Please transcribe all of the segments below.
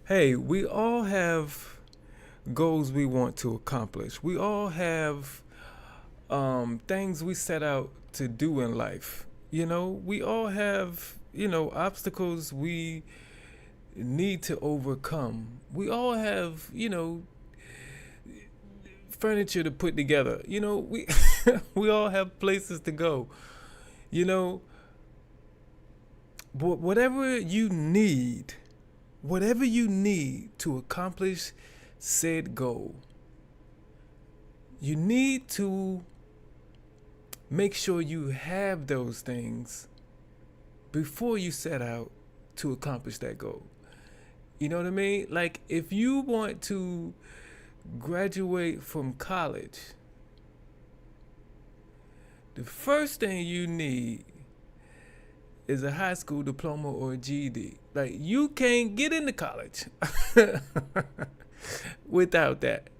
Hey, we all have goals we want to accomplish. We all have things we set out to do in life. We all have, obstacles we need to overcome. We all have, furniture to put together. We we all have places to go. You know, but whatever you need to accomplish said goal, you need to make sure you have those things before you set out to accomplish that goal. You know what I mean? Like, if you want to graduate from college, the first thing you need is a high school diploma or a GED. Like, you can't get into college without that.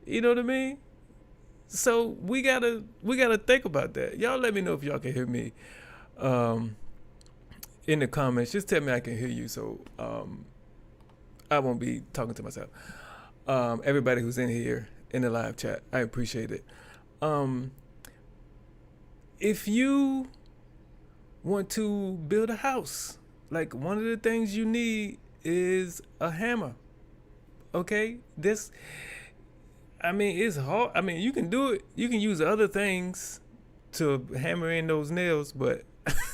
You know what I mean? So we gotta think about that. Y'all let me know if y'all can hear me in the comments. Just tell me I can hear you, so I won't be talking to myself. Everybody who's in here in the live chat, I appreciate it. If you want to build a house, like, one of the things you need is a hammer. Okay? It's hard. You can do it. You can use other things to hammer in those nails, but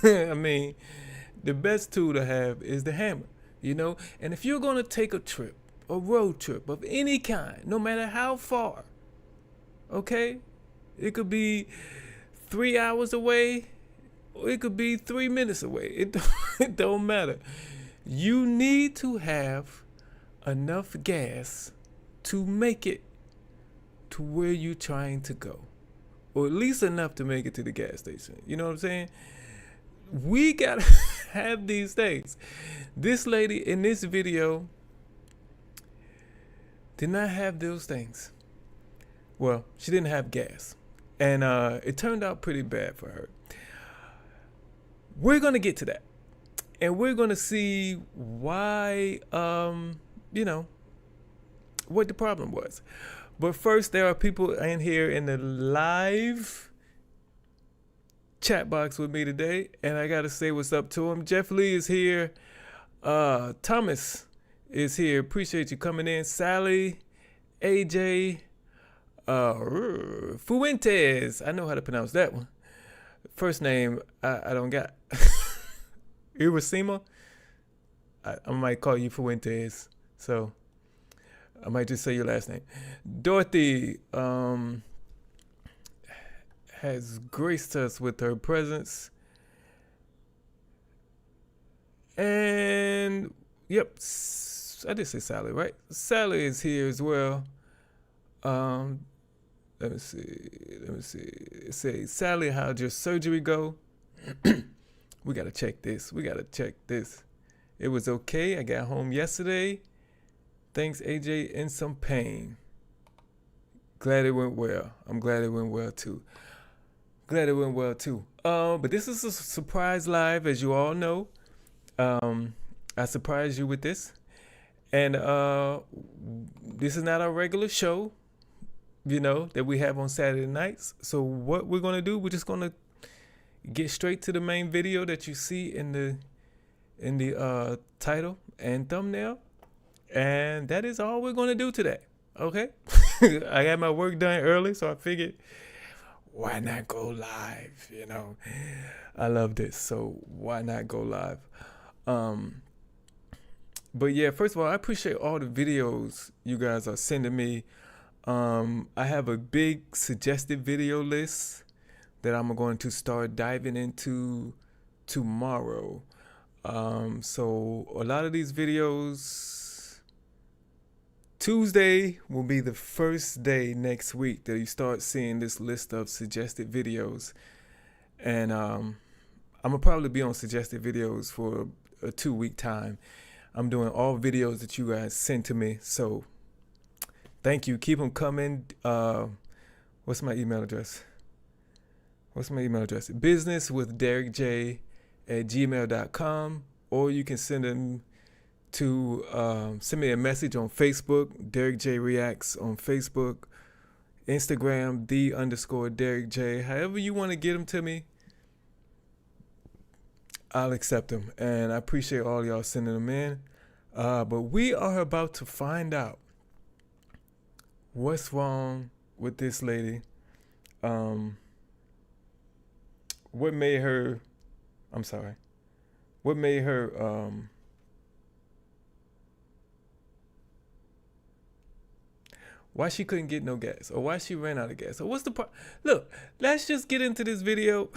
the best tool to have is the hammer. And if you're going to take a road trip of any kind, no matter how far, okay? It could be 3 hours away, or it could be 3 minutes away. It don't matter. You need to have enough gas to make it to where you're trying to go, or at least enough to make it to the gas station. You know what I'm saying? We gotta have these things. This lady in this video did not have those things. Well, she didn't have gas, and it turned out pretty bad for her. We're gonna get to that, and we're gonna see why what the problem was. But first, there are people in here in the live chat box with me today, and I gotta say what's up to them. Jeff Lee is here. Thomas is here. Appreciate you coming in. Sally, AJ, Fuentes. I know how to pronounce that one. First name I don't got. Irasima. I might call you Fuentes, so I might just say your last name. Dorothy has graced us with her presence. And, yep, I did say Sally, right? Sally is here as well. Let me see. It says, Sally, how'd your surgery go? We got to check this. It was okay. I got home yesterday. Thanks, AJ, in some pain. Glad it went well. I'm glad it went well, too. But this is a surprise live, as you all know. I surprised you with this. And this is not our regular show, that we have on Saturday nights. So what we're going to do, we're just going to get straight to the main video that you see in the title and thumbnail. And that is all we're going to do today. Okay? I got my work done early, so I figured, why not go live? I love this, so why not go live? But yeah, first of all, I appreciate all the videos you guys are sending me. I have a big suggested video list that I'm going to start diving into tomorrow. So a lot of these videos, Tuesday will be the first day next week that you start seeing this list of suggested videos. And I'm going to probably be on suggested videos for a 2-week time. I'm doing all videos that you guys send to me. So thank you. Keep them coming. What's my email address? businesswithderrickj@gmail.com, or you can send them to send me a message on Facebook, Derrick J Reacts on Facebook, Instagram, _DerrickJ. However you want to get them to me, I'll accept them. And I appreciate all y'all sending them in. But we are about to find out what's wrong with this lady. What made her, what made her, why she couldn't get no gas, or why she ran out of gas, or what's the problem? Look, let's just get into this video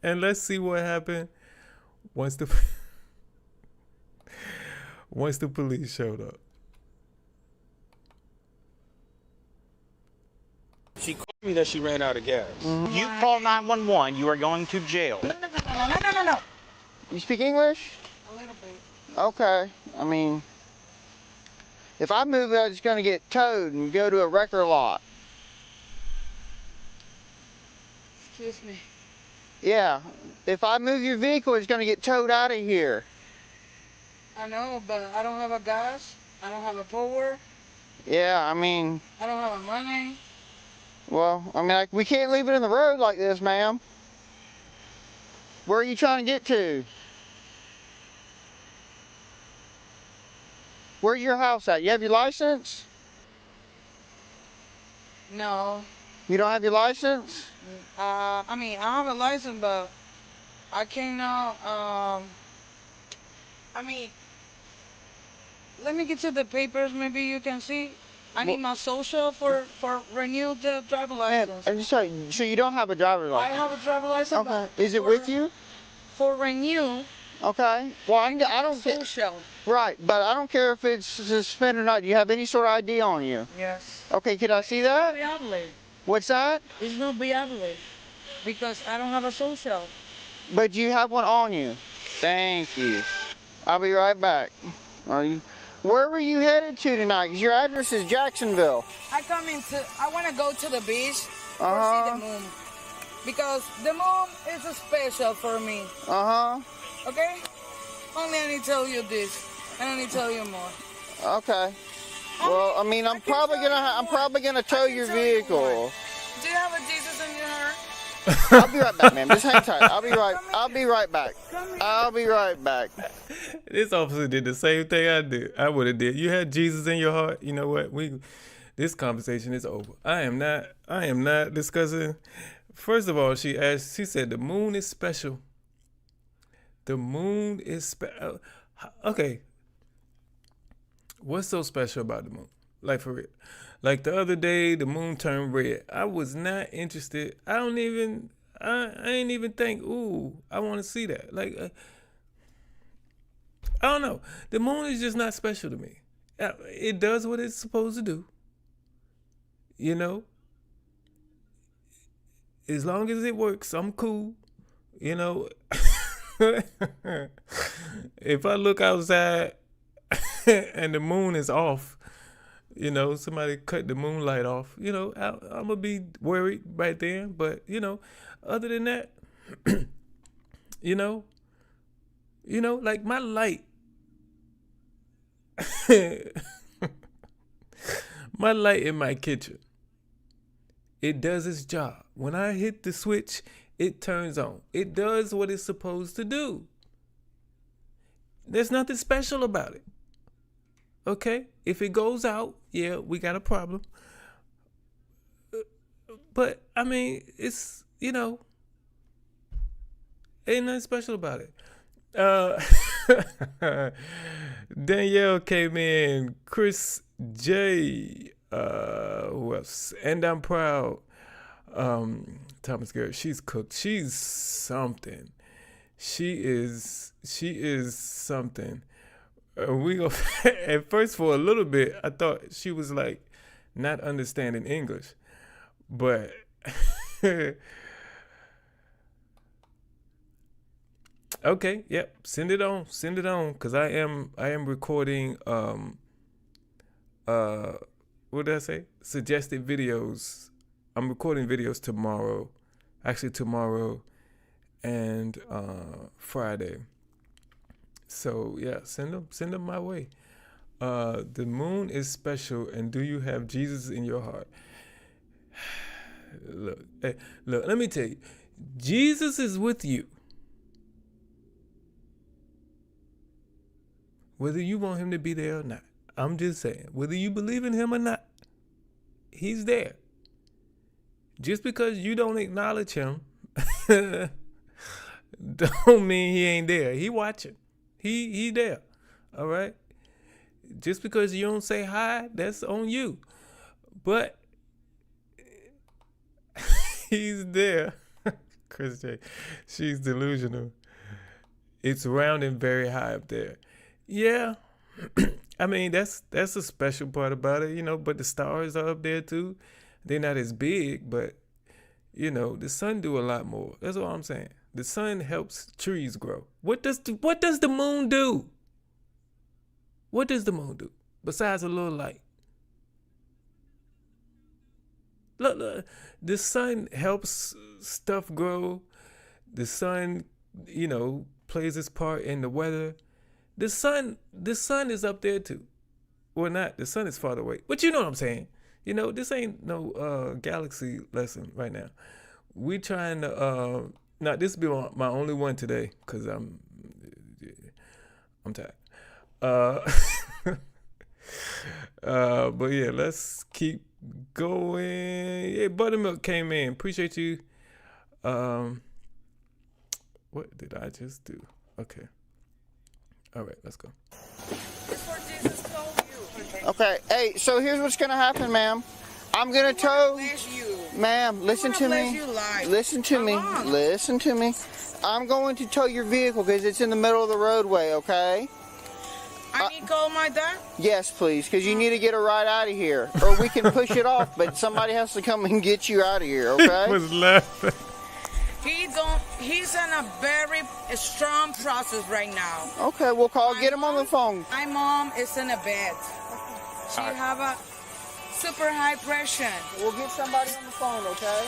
and let's see what happened once the police showed up. She called me that she ran out of gas. Mm-hmm. You call 911, you are going to jail. No. You speak English? A little bit. Okay. I mean, if I move out, it's going to get towed and go to a wrecker lot. Excuse me. Yeah. If I move your vehicle, it's going to get towed out of here. I know, but I don't have a gas. I don't have a power. Yeah, I mean... I don't have a money. Well, I mean, we can't leave it in the road like this, ma'am. Where are you trying to get to? Where's your house at? You have your license? No. You don't have your license? I mean, I have a license, but I cannot, I mean, let me get you the papers, maybe you can see. I need my social for renew the driver license. I'm just saying, so you don't have a driver's I license? have a driver license. Okay. Is it with you? For renew. Okay. Well, I don't social. Right, but I don't care if it's suspended or not. Do you have any sort of ID on you? Yes. Okay, can I see that? Viable. What's that? It's not viable because I don't have a social. But you have one on you. Thank you. I'll be right back. Where were you headed to tonight? 'Cause your address is Jacksonville. I want to go to the beach see the moon. Because the moon is special for me. Okay? Only I need to tell you this. And I need to tell you more. Okay. Well, I mean, I'm probably gonna tow your vehicle. Do you have a Jesus in your heart? I'll be right back, ma'am. Just hang tight. I'll be right back. I'll be right back. This officer did the same thing I would have did. You had Jesus in your heart. You know what? This conversation is over. I am not discussing. First of all, she said the moon is special. The moon is special. Okay. What's so special about the moon? Like, for real. Like the other day, the moon turned red. I was not interested. I ain't even think, ooh, I want to see that. Like, I don't know. The moon is just not special to me. It does what it's supposed to do. You know? As long as it works, I'm cool. You know? If I look outside and the moon is off, you know, somebody cut the moonlight off, you know, I'm going to be worried right then. But, you know, other than that, you know, like my light, my light in my kitchen, it does its job. When I hit the switch, it turns on. It does what it's supposed to do. There's nothing special about it. Okay? If it goes out, yeah, we got a problem. But, I mean, it's, you know, ain't nothing special about it. Danielle came in. Chris J. Who else? And I'm proud. Thomas Garrett. She's cooked. She's something. She is something. We go at first for a little bit. I thought she was like not understanding English, but okay, yep. Send it on, because I am recording. What did I say? Suggested videos. I'm recording videos tomorrow, actually tomorrow and Friday. So yeah, send them my way. The moon is special, and do you have Jesus in your heart? Look, let me tell you, Jesus is with you. Whether you want him to be there or not. I'm just saying, whether you believe in him or not, he's there. Just because you don't acknowledge him, don't mean he ain't there. He watching. He there. All right? Just because you don't say hi, that's on you. But he's there. Chris J, she's delusional. It's round and very high up there. Yeah. I mean, that's a special part about it, but the stars are up there too. They're not as big, but the sun do a lot more. That's all I'm saying. The sun helps trees grow. What does the moon do? What does the moon do besides a little light? Look, the sun helps stuff grow. The sun, plays its part in the weather. The sun is up there too. Or not, the sun is farther away. But you know what I'm saying. This ain't no galaxy lesson right now. We trying to now this will be my only one today because I'm tired. But yeah, let's keep going. Yeah, Buttermilk came in. Appreciate you. What did I just do? Okay. All right, let's go. Okay, hey, so here's what's going to happen, ma'am. I'm going to tow... Ma'am, listen to me. Listen to me. Listen to me. I'm going to tow your vehicle because it's in the middle of the roadway, okay? I need to call my dad? Yes, please, because you need to get a ride out of here. Or we can push it off, but somebody has to come and get you out of here, okay? He was laughing. He's in a very strong process right now. Okay, we'll get him on the phone. My mom is in a bed. She have a super high pressure. We'll get somebody on the phone, okay?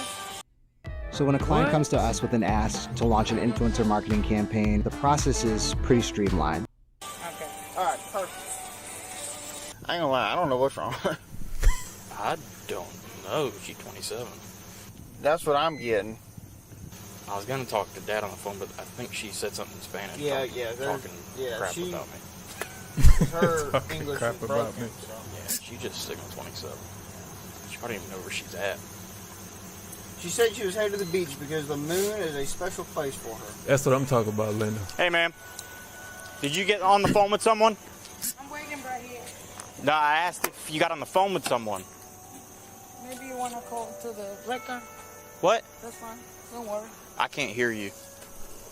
So when a client comes to us with an ask to launch an influencer marketing campaign, the process is pretty streamlined. Okay. All right, perfect. I ain't gonna lie, I don't know what's wrong. I don't know. She's 27. That's what I'm getting. I was gonna talk to Dad on the phone, but I think she said something in Spanish. Talking crap about me. Her Talking English crap is about broken, me. so. Yeah, she just signaled 27. She probably don't even know where she's at. She said she was headed to the beach because the moon is a special place for her. That's what I'm talking about, Linda. Hey, ma'am. Did you get on the phone with someone? I'm waiting right here. No, I asked if you got on the phone with someone. Maybe you want to call to the record. What? That's fine. Don't worry. I can't hear you.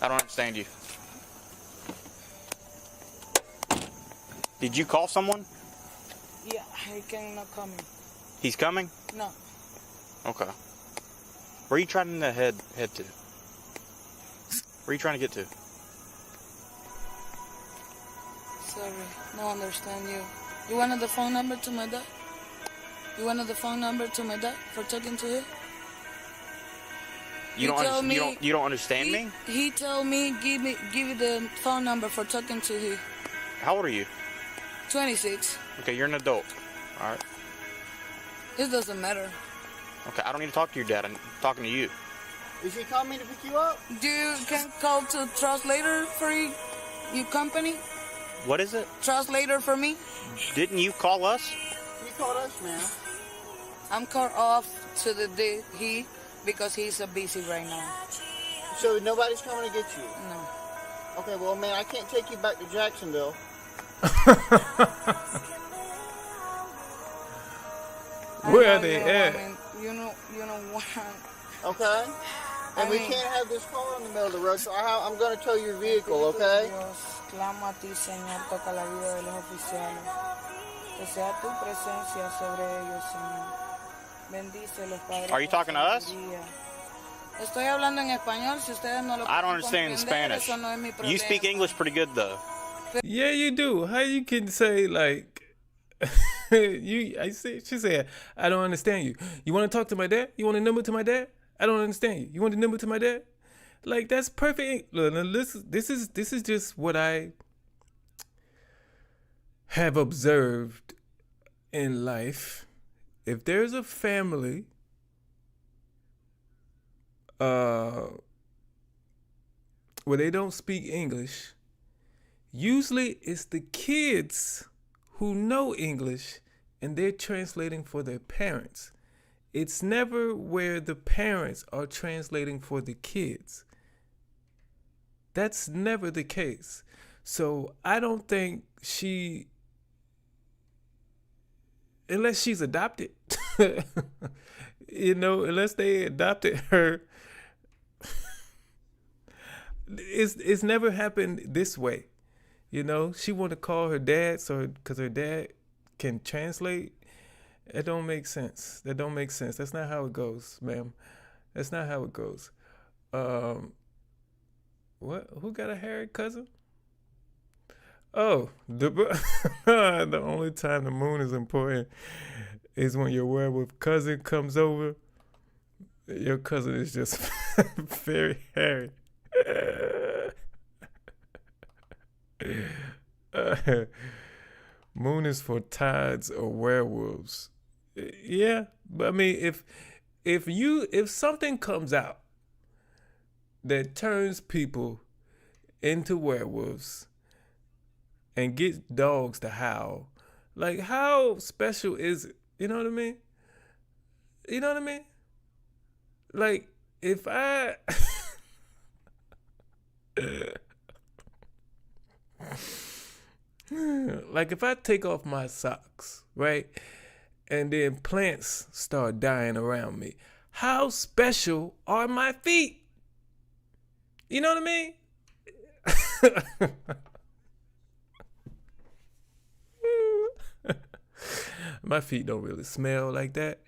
I don't understand you. Did you call someone? Yeah, he cannot coming. He's coming? No. Okay. Where are you trying to head to? Where are you trying to get to? Sorry, no understand you. You wanted the phone number to my dad? You wanted the phone number to my dad for talking to him? You don't understand me? He told me give you the phone number for talking to him. How old are you? 26. Okay, you're an adult. All right. It doesn't matter. Okay, I don't need to talk to your dad. I'm talking to you. Is he coming to pick you up? Do you can call to translator for you company? What is it? Translator for me? Didn't you call us? You called us, man. I'm called off to he because he's so busy right now. So nobody's coming to get you? No. Okay, well, man, I can't take you back to Jacksonville. Where are they at? You know what? Okay? And we can't have this car in the middle of the road, so I'm going to tow your vehicle, okay? Clamo a ti, Señor, toca la vida de los oficiales. Que sea tu presencia sobre ellos, Señor. Bendícelos, Padre. Are you talking to us? Estoy hablando en español. Si ustedes no lo I don't understand Spanish. Eso no es mi problema. You speak English pretty good, though. Yeah, you do. How you can say like she said, I don't understand you. You want to talk to my dad? You want a number to my dad? I don't understand you. You want a number to my dad? Like, that's perfect. Look, this is just what I have observed in life, if there's a family where they don't speak English, usually it's the kids who know English and they're translating for their parents. It's never where the parents are translating for the kids. That's never the case. So I don't think unless she's adopted, unless they adopted her, it's never happened this way. She want to call her dad because her dad can translate. That don't make sense. That's not how it goes, ma'am. That's not how it goes. What? Who got a hairy cousin? Oh, the only time the moon is important is when your werewolf cousin comes over. Your cousin is just very hairy. Moon is for tides or werewolves. Yeah, but I mean, if something comes out that turns people into werewolves and gets dogs to howl, like, how special is it? You know what I mean? Like, if I like, if I take off my socks, right, and then plants start dying around me, how special are my feet? You know what I mean? My feet don't really smell like that,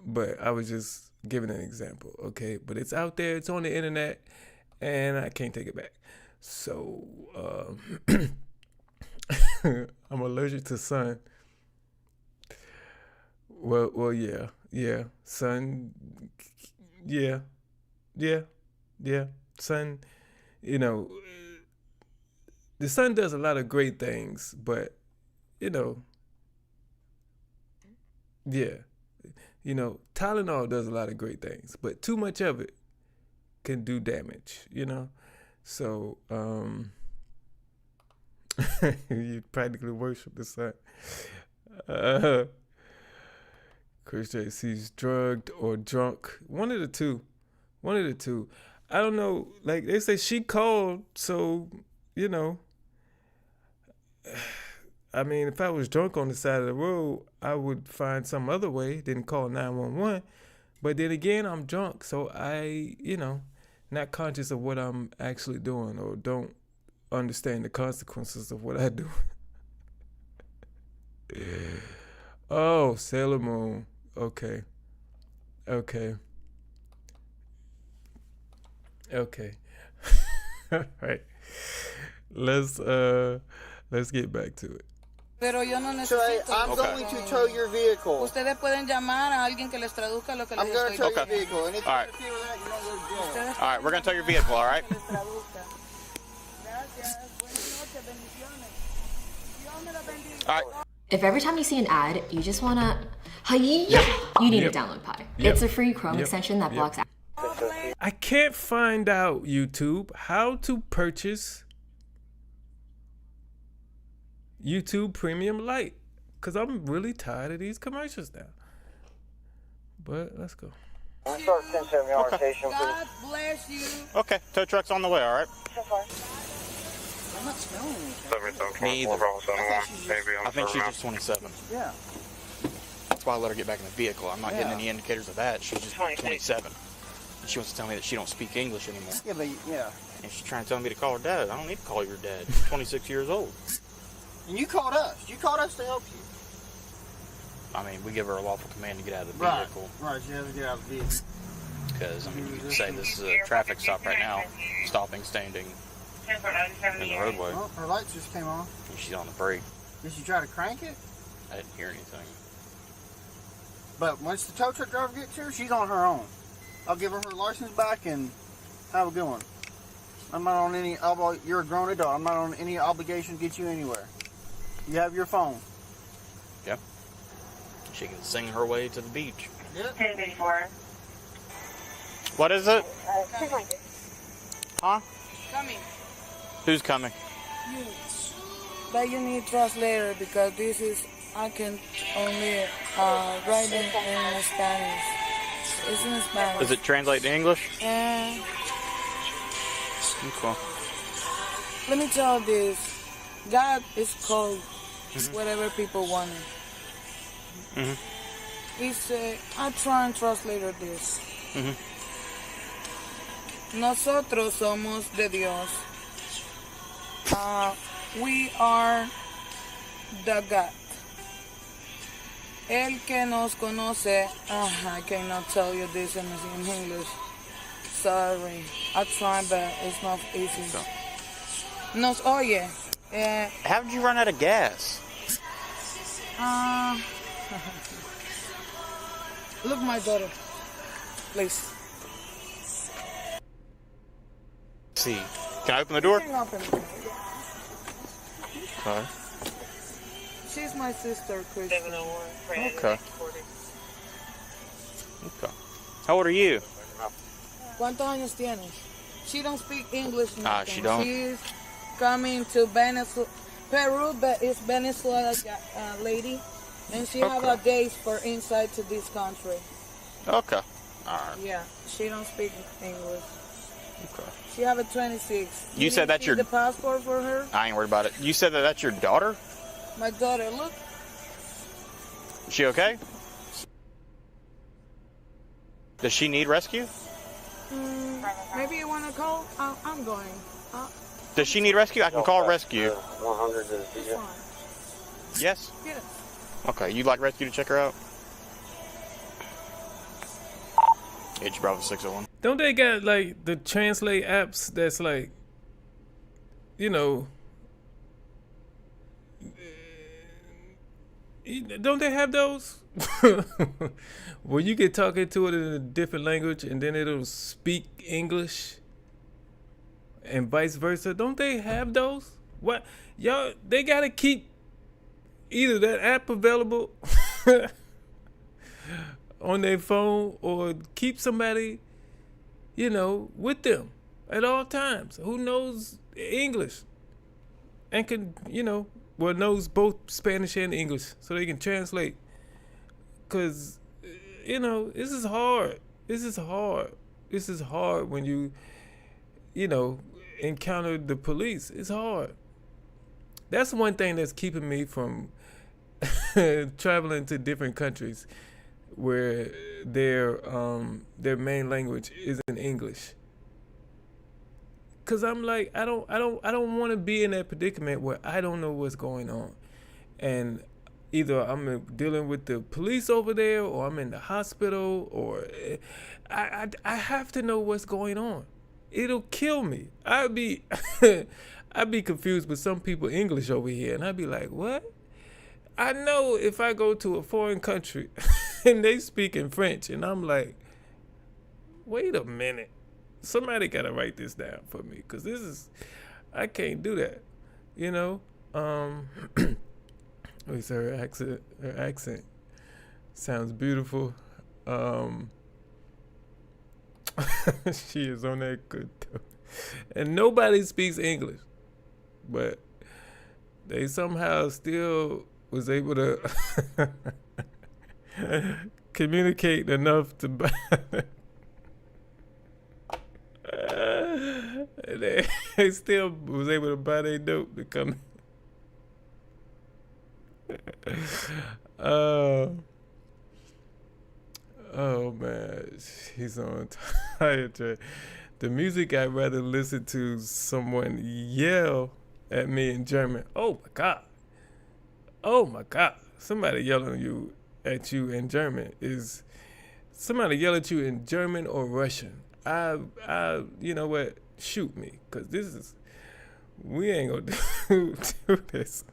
but I was just giving an example, okay? But it's out there, it's on the internet, and I can't take it back. So, I'm allergic to sun. Well, yeah, sun, yeah, sun, the sun does a lot of great things, but, Tylenol does a lot of great things, but too much of it can do damage, So, you practically worship the sun. Chris JC's drugged or drunk. One of the two. I don't know. Like, they say she called, so, I mean, if I was drunk on the side of the road, I would find some other way, didn't call 911. But then again, I'm drunk, so I, not conscious of what I'm actually doing or don't understand the consequences of what I do. Oh, Sailor Moon. Okay. All right. Let's get back to it. Pero yo no necesito. I'm going to tow your vehicle. Ustedes pueden llamar a alguien que les traduzca lo que les I'm going to tow your Okay. vehicle. And if All right. you interfere with that, you're going to go to jail. All right, we're going to tow your vehicle, all right? All right. If every time you see an ad, you just wanna, you need to download Pi. Yep. It's a free Chrome extension that blocks ads. I can't find out, YouTube, how to purchase YouTube Premium Lite, because I'm really tired of these commercials now. But let's go. Start 10-7 orientation, God bless you. Okay, tow truck's on the way, all right? I'm not smelling anything. Me either. I think she's just 27. Yeah. That's why I let her get back in the vehicle. I'm not getting any indicators of that. She's just 27. And she wants to tell me that she don't speak English anymore. Yeah, but yeah. And she's trying to tell me to call her dad. I don't need to call your dad. You're 26 years old. And you called us. You called us to help you. I mean, we give her a lawful command to get out of the Right. vehicle. Right, she has to get out of the vehicle. Because, I mean, you could say this is a traffic stop right now. Stopping, standing in the roadway. Well, her lights just came on. And she's on the brake. Did she try to crank it? I didn't hear anything. But once the tow truck driver gets here, she's on her own. I'll give her her license back and have a good one. I'm not on any, you're a grown adult. I'm not on any obligation to get you anywhere. You have your phone. Yeah. She can sing her way to the beach. Yep. 1034. What is it? Huh? Coming. Who's coming? You. But you need translator because this is, I can only write it in Spanish. It's in Spanish. Does it translate to English? And Okay. let me tell you this. God is called whatever people want it. Mm-hmm. He said, I try and translate this. Mm-hmm. Nosotros somos de Dios. We are the God. El que nos conoce. I cannot tell you this in English. Sorry. I try, but it's not easy. Nos oye. How did you run out of gas? Look, my daughter. Please. Let's see. Can I open the door? Hang up and- Okay. She's my sister, Christy. Okay. Okay. How old are you? ¿Cuántos años tienes? She don't speak English. She don't? She's coming to Venezuela, Peru, but it's Venezuela lady, and she have a days for inside to this country. Okay. All right. Yeah, she don't speak English. Okay. She have a 26. You said that's your... the passport for her? I ain't worried about it. You said that that's your daughter? My daughter, look. Is she okay? Does she need rescue? Maybe you want to call? I'm going. Does she need rescue? I can call rescue. 100 to the Yes? Yes. Okay, you'd like rescue to check her out? H Bravo 601. Don't they got like the translate apps that's like, you know, don't they have those? Where you get talking to it in a different language and then it'll speak English and vice versa. Don't they have those? What? Y'all, they gotta keep either that app available on their phone or keep somebody, you know, with them at all times who knows English and can, you know, well, knows both Spanish and English so they can translate. Because, you know, this is hard. This is hard. This is hard when you know, encounter the police. It's hard. That's one thing that's keeping me from traveling to different countries where their main language isn't English. Cause I'm like, I don't want to be in that predicament where I don't know what's going on, and either I'm dealing with the police over there, or I'm in the hospital, or I have to know what's going on. It'll kill me. I'd be confused with some people English over here, and I'd be like, what? I know if I go to a foreign country and they speak in French, and I'm like, wait a minute. Somebody got to write this down for me, because I can't do that, you know? Her accent sounds beautiful. She is on that good too. And nobody speaks English, but they somehow still was able to communicate enough to buy. They still was able to buy their dope to come. Oh man, he's on tire track. The music I'd rather listen to someone yell at me in German. Oh my god. Oh my god. Somebody yelling at you in German is somebody yell at you in German or Russian. I you know what? Shoot me, cause we ain't gonna do this.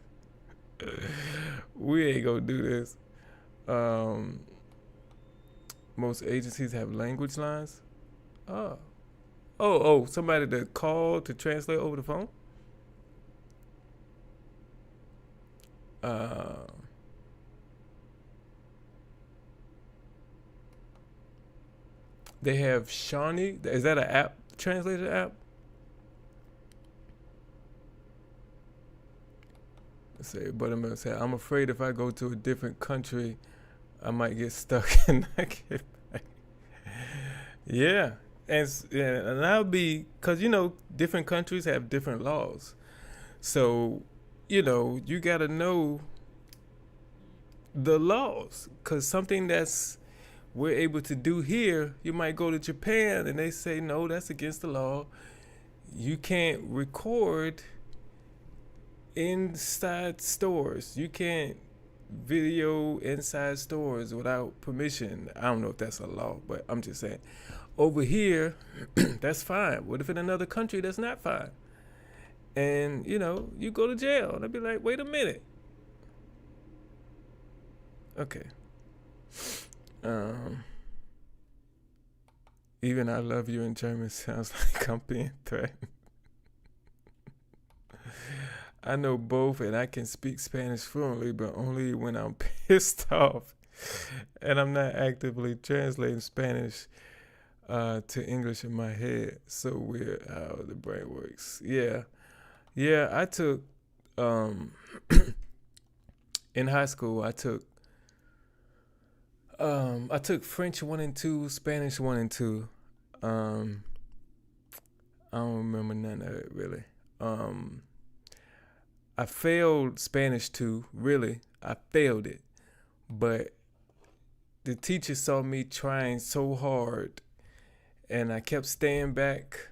We ain't gonna do this. Most agencies have language lines. Oh, somebody that called to translate over the phone? They have Shawnee. Is that an app? Translator app? Let's say Buttermilk said, I'm afraid if I go to a different country, I might get stuck and not get back. Yeah. And I'll be, because, different countries have different laws. So, you got to know the laws. Because something that's we're able to do here, you might go to Japan and they say, no, that's against the law. You can't record inside stores. You can't video inside stores without permission. I don't know if that's a law, but I'm just saying. Over here, that's fine. What if in another country that's not fine? And, you go to jail. And I'd be like, wait a minute. Okay. Even I love you in German sounds like I'm being threatened. I know both and I can speak Spanish fluently, but only when I'm pissed off and I'm not actively translating Spanish to English in my head. So weird how the brain works. Yeah, I took, in high school, I took French 1 and 2, Spanish 1 and 2. I don't remember none of it really. I failed Spanish 2, really. I failed it. But the teacher saw me trying so hard and I kept staying back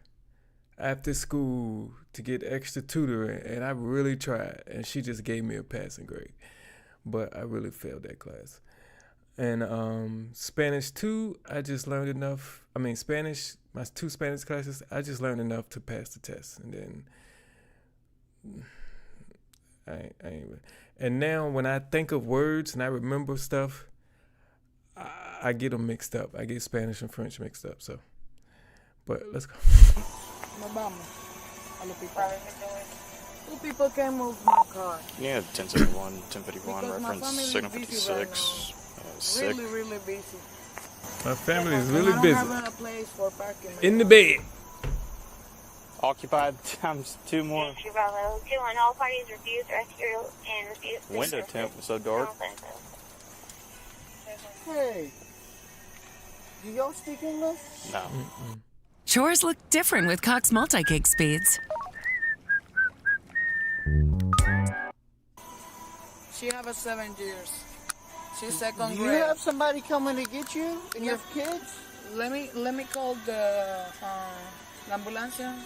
after school to get extra tutoring, and I really tried, and she just gave me a passing grade. But I really failed that class. And Spanish 2, I just learned enough. Spanish, my 2 Spanish classes, I just learned enough to pass the test. And then I ain't. And now when I think of words and I remember stuff, I get them mixed up. I get Spanish and French mixed up. So, but let's go. No vamos. A los people. Two people can move my car. Yeah, 1071, 1051, Because my reference family is signal busy 56. Really, really busy. My family is And really I busy. don't have a place for parking. In the bed. Occupied times 2 more. Bravo 2 on all parties refuse rescue and refuse. Window temp was so dark. Hey, do y'all speak English? No. Chores look different with Cox multi-gig speeds. She have a 7 years. She's second Do you grade. have somebody coming to get you and your kids? Let me call the ambulancia. I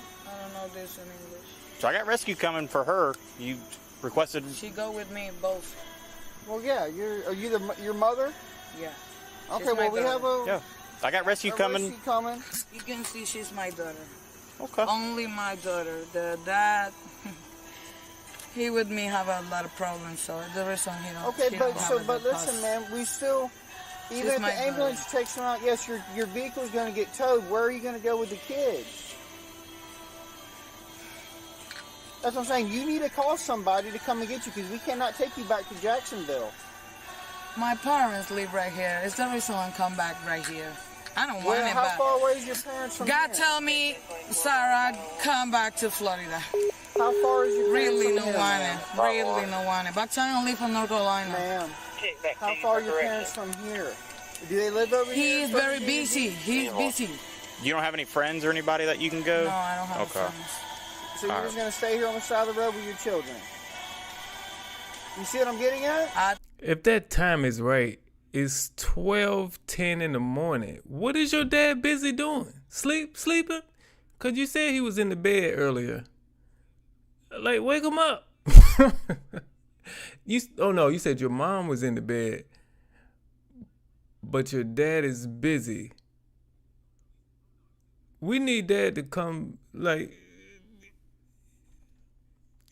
don't know this in English. So I got rescue coming for her. You requested. She go with me both. Well, yeah. Are you your mother? Yeah. Okay. She's my Well, we have daughter. Yeah. I got rescue coming. Rescue coming. You can see she's my daughter. Okay. Only my daughter. The dad, he with me have a lot of problems, so the reason he don't. Okay, he but don't have a good listen, pass. man. We still, even She's if my the ambulance daughter. takes her out, yes, your vehicle's going to get towed. Where are you going to go with the kids? That's what I'm saying. You need to call somebody to come and get you because we cannot take you back to Jacksonville. My parents live right here. It's the reason I come back right here. I don't want it How back. far away is your parents from God here? tell me, Sarah, come back to Florida. How far is your parents Really from no here, want ma'am? it. Really no want it. But I live in North Carolina. Ma'am, how far are your parents from here? Do they live over here? He is very busy. He's busy. You don't have any friends or anybody that you can go? No, I don't have Okay. friends. So you're just going to stay here on the side of the road with your children? You see what I'm getting at? If that time is right, it's 12:10 in the morning. What is your dad busy doing? Sleeping? Cause you said he was in the bed earlier. Like, wake him up. You said your mom was in the bed, but your dad is busy. We need dad to come. Like,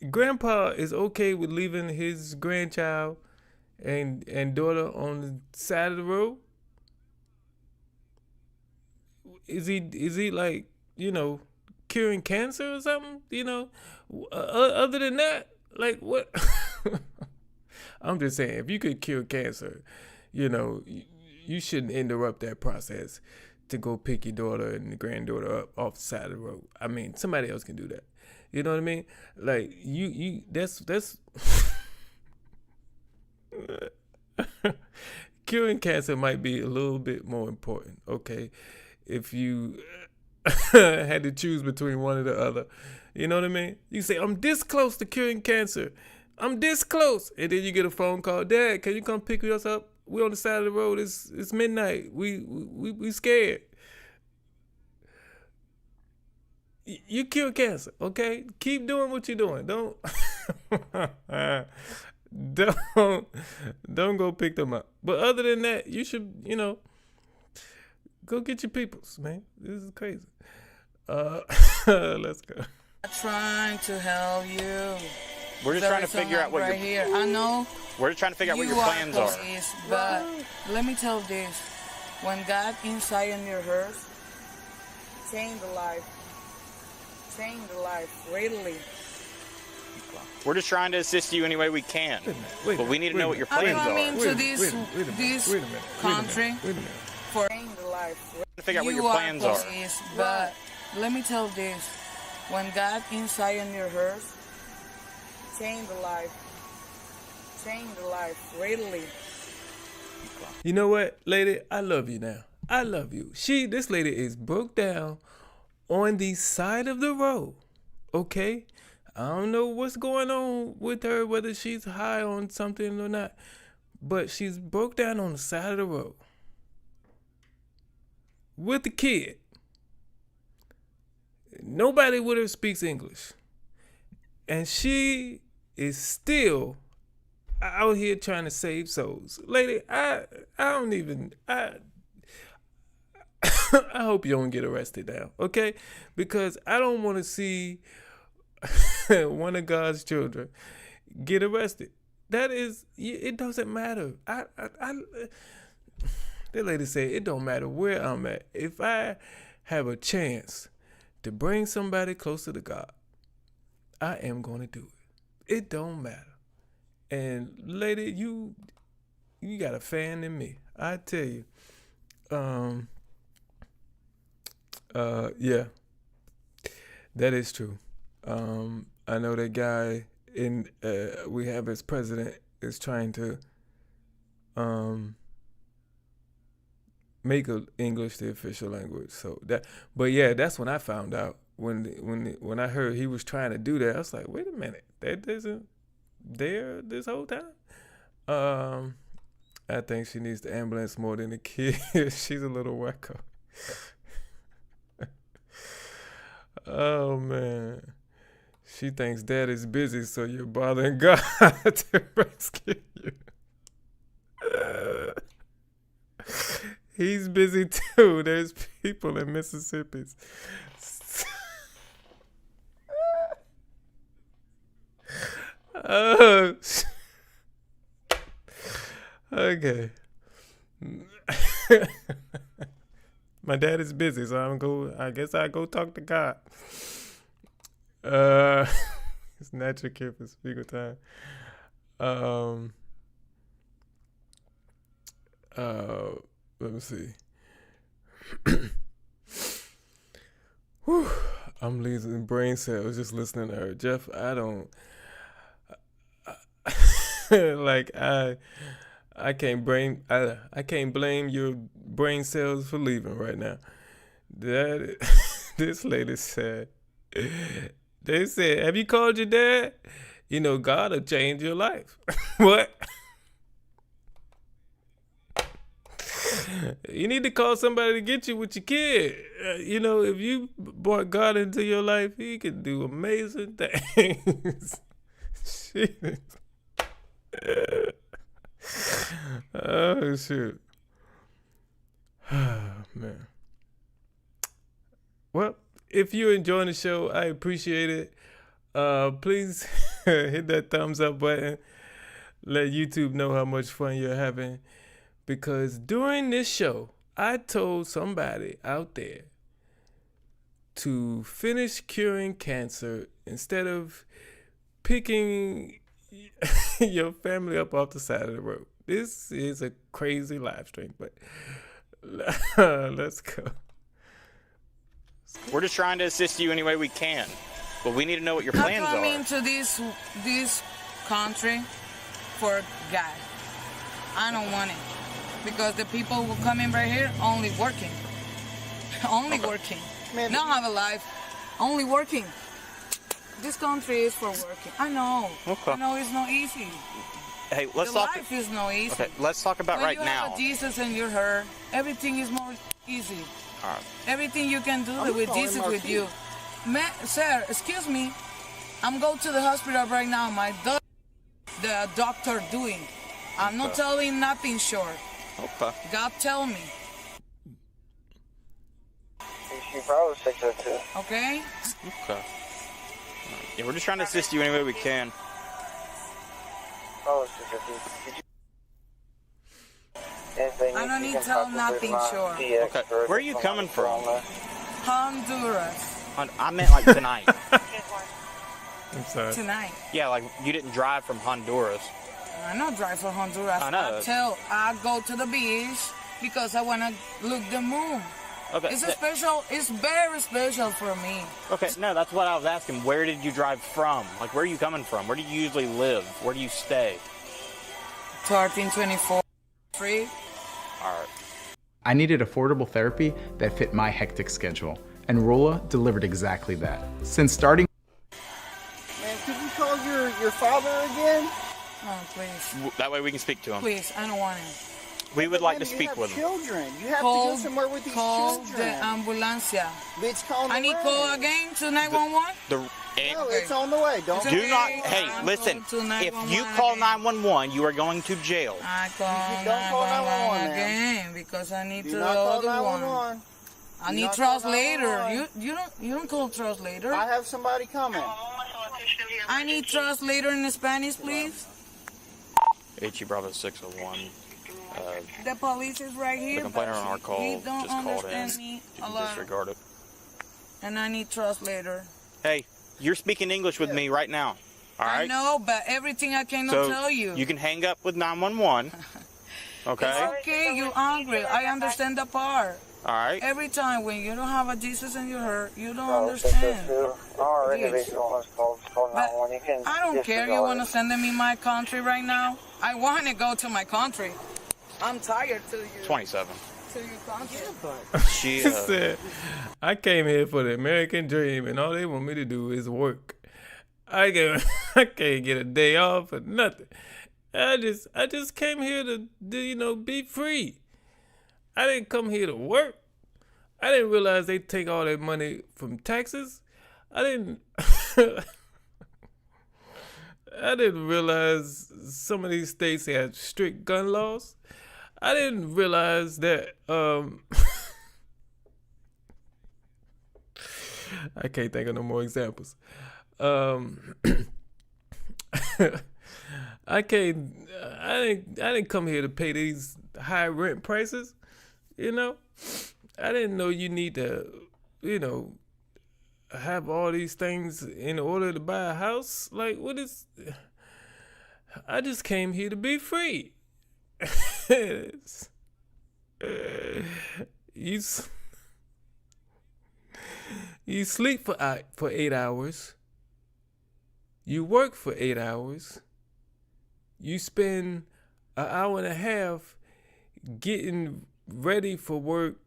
grandpa is okay with leaving his grandchild and daughter on the side of the road? Is he like, curing cancer or something? Other than that, like what? I'm just saying, if you could cure cancer, you shouldn't interrupt that process to go pick your daughter and granddaughter up off the side of the road. I mean, somebody else can do that. You know what I mean? Like that's curing cancer might be a little bit more important. Okay, if you had to choose between one or the other, you know what I mean? You say, I'm this close to curing cancer. I'm this close. And then you get a phone call. Dad, can you come pick us up? We're on the side of the road. It's midnight. We scared. You cure cancer, okay? Keep doing what you're doing. Don't don't go pick them up. But other than that, you should, go get your peoples, man. This is crazy. Let's go. I'm trying to help you. We're just trying to figure out what right here. I know. We're just trying to figure out what your plans are. But let me tell you this: when God inside in your heart, change the life. Change the life, really. We're just trying to assist you any way we can. But we need to know what your plans are. I'm coming to this country for change the life. We're trying to figure out what your plans are. But let me tell you this: when God inside in your heart, change the life. Change the life, really. You know what, lady? I love you now. I love you. This lady is broke down on the side of the road. Okay? I don't know what's going on with her, whether she's high on something or not, but she's broke down on the side of the road with the kid. Nobody with her speaks English. And she is still out here trying to save souls. Lady, I hope you don't get arrested now, okay? Because I don't want to see one of God's children get arrested. It doesn't matter. The lady said, it don't matter where I'm at. If I have a chance to bring somebody closer to God, I am going to do it. It don't matter. And lady, you got a fan in me. I tell you. Yeah, that is true. I know that guy we have as president is trying to make English the official language. But yeah, that's when I found out when I heard he was trying to do that. I was like, wait a minute, that isn't there this whole time. I think she needs the ambulance more than the kid. She's a little wacko. Oh man, she thinks dad is busy, so you're bothering God to rescue you. He's busy too. There's people in Mississippi. Okay. My dad is busy, so I guess I'll go talk to God. It's not your kid for speaker time. Let me see. Whew, I'm losing brain cells just listening to her. Jeff, I can't blame your brain cells for leaving right now. This lady said, they said, have you called your dad? God will change your life. What? You need to call somebody to get you with your kid. If you brought God into your life, he can do amazing things. Oh, shoot. Man. Well, if you're enjoying the show, I appreciate it. Please hit that thumbs up button. Let YouTube know how much fun you're having. Because during this show, I told somebody out there to finish curing cancer instead of picking your family up off the side of the road. This is a crazy live stream, but let's go. We're just trying to assist you any way we can, but we need to know what your plans I come are. into this country for a guy. I don't want it because the people who come in right here only working, working. Man, Not have a life, only working. This country is for working. I know. Okay. I know it's not easy. Hey, let's The talk. life is not easy. Okay, let's talk about when right you now. have Jesus and you're her, everything is more easy. All right. Everything you can do I'm with calling Jesus my with feet. you. Sir, excuse me. I'm going to the hospital right now. The doctor doing. I'm not telling nothing short. Okay. God tell me. She probably 602. Okay? Okay. Yeah, we're just trying to assist you any way we can. Probably 602. I don't need to tell nothing short. Okay. Where are you coming from? Honduras. I meant like tonight. I'm sorry. Tonight. Yeah, like you didn't drive from Honduras. I don't drive for Honduras. I know. I go to the beach because I want to look the moon. Okay. It's very special for me. Okay, no, that's what I was asking. Where did you drive from? Like, where are you coming from? Where do you usually live? Where do you stay? 1324 free. All right. I needed affordable therapy that fit my hectic schedule, and Rolla delivered exactly that. Since starting Man, could you call your father again? Oh, please. That way we can speak to him. Please, I don't want him. We would like to speak with him. Children. You have Call, to go somewhere with these call children. the ambulancia. It's calling I need to call again to 911? No, it's on the way. Don't Do not. Hey, listen. If you call 911, you are going to jail. I call Don't call 911 911 again because I need Do to not call the other one. 911. I Do need not trust call later. 911. You don't call trust later. I have somebody coming. I need trust later in Spanish, please. HE Bravo 601. The police is right here. The complainer on our he call don't just called in. understand me You a can lot. disregard it. And I need trust later. Hey, you're speaking English with me right now. All right? I know, but everything I cannot So tell you. you can hang up with 911. Okay? It's okay, you angry. I understand the part. All right. Every time when you don't have a Jesus and you're hurt, you don't understand. Yes. But I don't care. You want to send me my country right now? I want to go to my country. I'm tired to you. 27. To your country. She He said, I came here for the American dream, and all they want me to do is work. I can't get a day off or nothing. I just came here to be free. I didn't come here to work. I didn't realize they take all that money from taxes. I didn't realize some of these states had strict gun laws. I didn't realize that I can't think of no more examples. I didn't come here to pay these high rent prices, I didn't know you need to, have all these things in order to buy a house. Like, I just came here to be free. You sleep for 8 hours. You work for 8 hours. You spend an hour and a half getting ready for work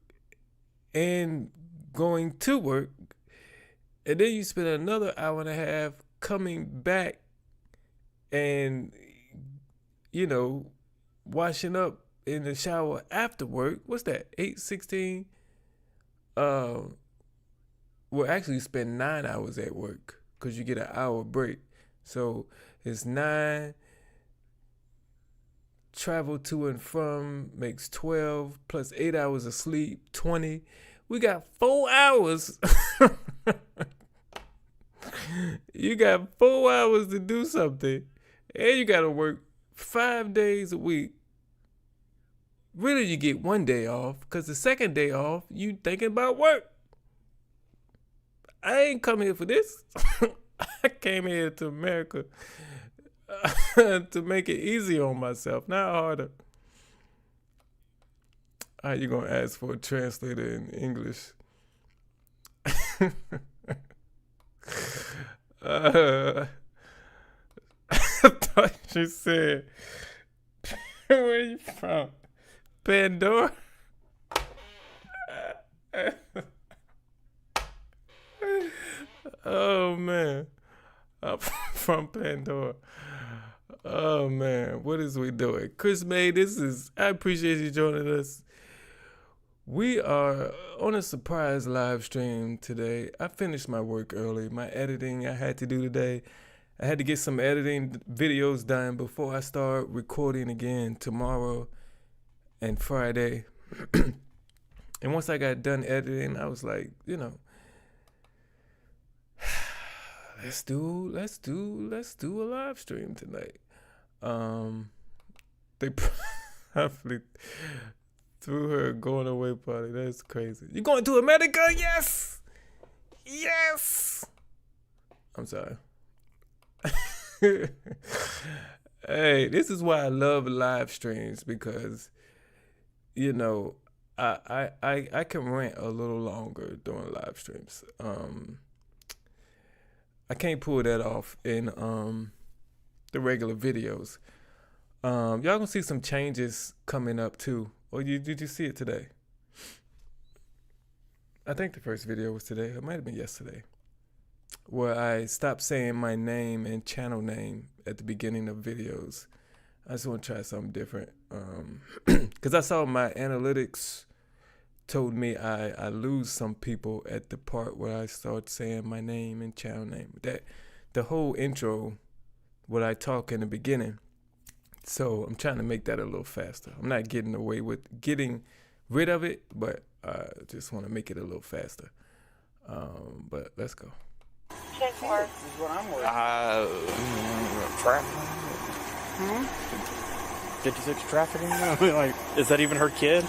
and going to work. And then you spend another hour and a half coming back and, washing up in the shower after work. What's that? 8:16? Well, actually you spend 9 hours at work because you get an hour break. So it's 9, travel to and from makes 12, plus 8 hours of sleep, 20. We got 4 hours. You got 4 hours to do something, and you got to work 5 days a week. Really, you get 1 day off, because the second day off, you thinking about work. I ain't come here for this. I came here to America to make it easier on myself, not harder. How you gonna ask for a translator in English? I thought you said, where you from? Pandora? Oh, man. I'm from Pandora. Oh, man. What is we doing? Chris May, I appreciate you joining us. We are on a surprise live stream today. I finished my work early. My editing I had to do today. I had to get some editing videos done before I start recording again tomorrow and Friday. And once I got done editing, I was like, let's do a live stream tonight. They probably threw her a going away party. That's crazy. You going to America? Yes. Yes. I'm sorry. Hey, this is why I love live streams, because I can rant a little longer during live streams. I can't pull that off in the regular videos. Y'all gonna see some changes coming up too. Or did you see it today? I think the first video was today. It might have been yesterday, where I stopped saying my name and channel name at the beginning of videos. I just want to try something different. Because I saw my analytics told me I lose some people at the part where I start saying my name and channel name. That the whole intro, what I talk in the beginning. So I'm trying to make that a little faster. I'm not getting away with getting rid of it, but I just want to make it a little faster. But let's go. Check mark is what I'm working. Traffic. 56 trafficking? Like, is that even her kid?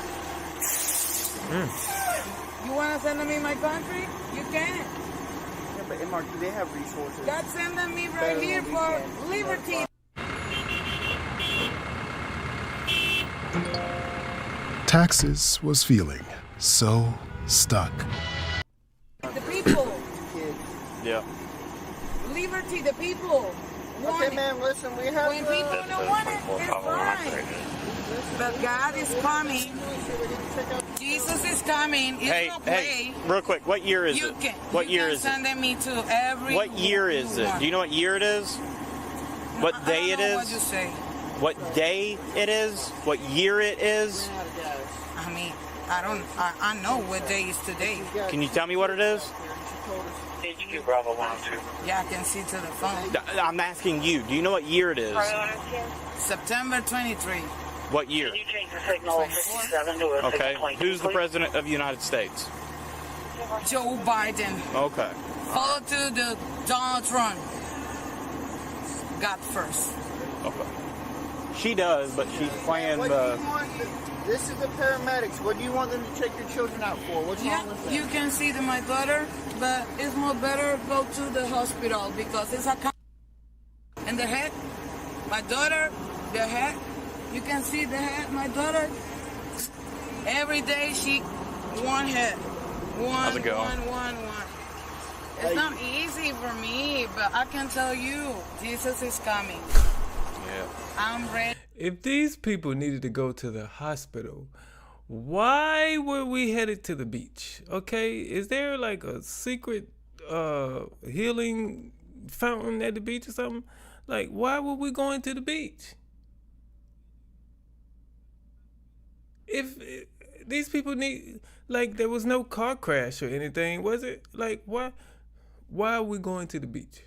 You want to send them in my country? You can. Yeah, but MRT, they have resources. God send them me right here for liberty. Taxes was feeling so stuck. The people. Yeah. Liberty, the people. Okay, man, listen, we have when people don't want it, it's fine. But God is coming. Jesus is coming. It's Hey, no play. real quick, what year is it? What year is it? Sending me to every. What year is it? Do you know what year it is? What day it is? What you say? What day it is? What year it is? I mean, I know what day is today. Can you tell me what it is? HQ Bravo 102. Yeah, I can see to the phone. I'm asking you. Do you know what year it is? September 23. What year? Can you change the signal 57 to a Okay. 6.2, Who's the please? president of the United States? Joe Biden. Okay. Follow to the Donald Trump. God first. Okay. She does, but she's playing the... This is the paramedics. What do you want them to check your children out for? What's wrong with that? You can see my daughter, but it's more better go to the hospital because it's a... And the head, my daughter, the head, you can see the head, my daughter. Every day she one head. How's it going? One. It's not easy for me, but I can tell you, Jesus is coming. Yeah. I'm ready. If these people needed to go to the hospital, why were we headed to the beach? Okay, is there like a secret healing fountain at the beach or something? Like, why were we going to the beach? If these people need, like, there was no car crash or anything, was it? Like, why are we going to the beach?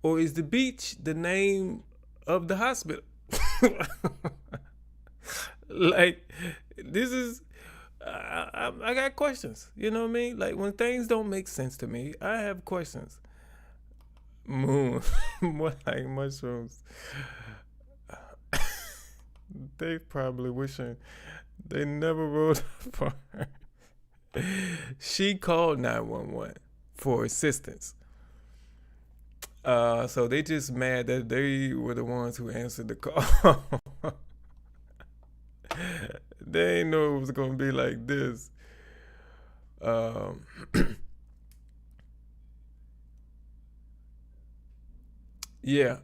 Or is the beach the name of the hospital? Like, this is, I got questions. You know what I mean? Like, when things don't make sense to me, I have questions. Moon, more like mushrooms. They probably wishing they never rode up on her. She called 911 for assistance. So they just mad that they were the ones who answered the call. They ain't know it was gonna be like this. Yeah,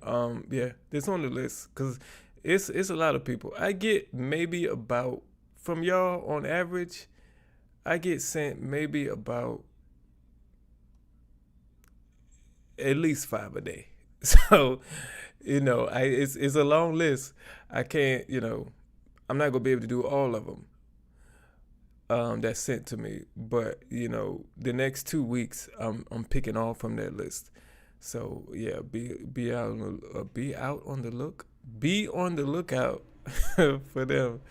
it's on the list because it's a lot of people. I get maybe about, from y'all on average, I get sent maybe about at least 5 a day. So, it's a long list. I can't, I'm not gonna be able to do all of them that's sent to me. But the next 2 weeks, I'm picking off from that list. So yeah, be on the lookout for them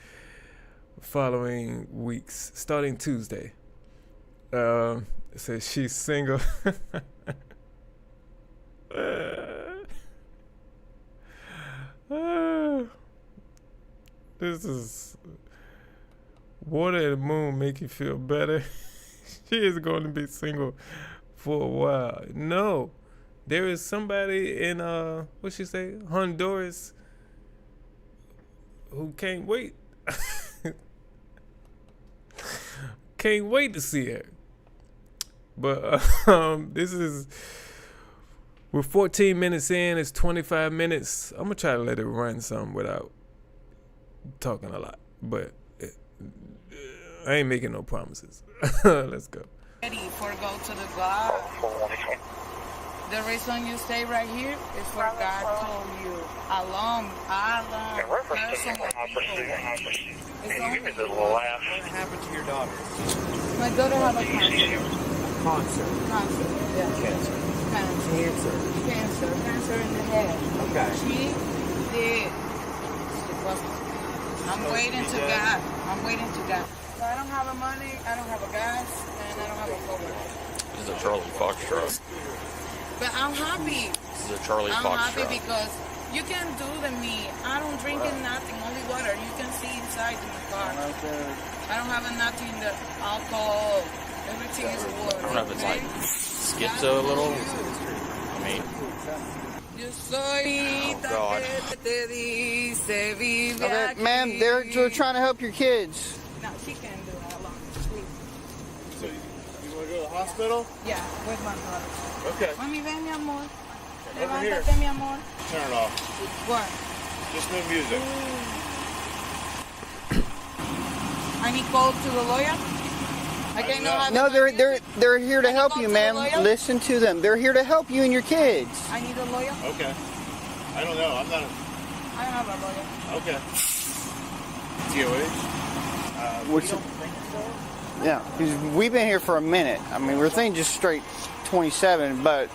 following weeks, starting Tuesday. It says she's single. This is water and the moon make you feel better. She is going to be single for a while. No. There is somebody in what she say, Honduras, who can't wait. Can't wait to see her. But we're 14 minutes in. It's 25 minutes. I'm gonna try to let it run some without talking a lot. But I ain't making no promises. Let's go. Ready for go to the God. The reason you stay right here is what God told you. Alone. Give me the laugh. What happened to your daughter? My daughter had a cancer. Cancer. Yeah. Cancer in the head. Okay. She did. I'm waiting to God. So I don't have a money, I don't have a gas, and I don't have a cover. This is a Charlie Fox truck. But I'm happy. This is a Charlie Fox I'm happy truck. because you can do the meat. I don't drink nothing, only water. You can see inside in the car. I don't have nothing, the alcohol. Everything is water. I don't know if it's like schizo a little. I mean, oh God. Okay, ma'am, they're trying to help your kids. No, she can't do that alone. So you want to go to the hospital? Yeah, with my daughter. Okay. Mami, ven, mi amor. Over here. Levántate, mi amor. Turn it off. What? Just no music. I need call to the lawyer? I can't know how No, they're here to help you, ma'am. Listen to them. They're here to help you and your kids. I need a lawyer? Okay. I don't know. I don't have a lawyer. Okay. TOH? Which, yeah, because we've been here for a minute. I mean, we're thinking just straight 27, but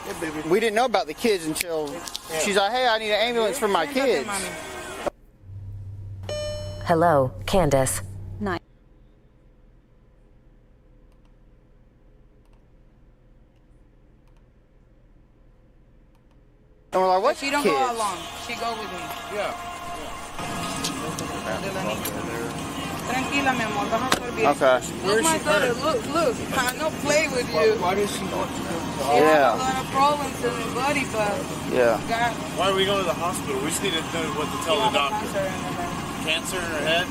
we didn't know about the kids until she's like, hey, I need an ambulance for my kids. Hello, Candace. Nice. And we're like, what She don't kids? go alone. She go with me. Yeah. Tranquila, mi amor. Vamos a estar bien. Okay. Look, my daughter. Look. I don't play with you. Why does she want to go to the She hospital? has a lot of problems in her body, but Yeah. God, Why are we going to the hospital? We just need to know what to she tell the has a doctor. cancer in her head. Cancer in her head?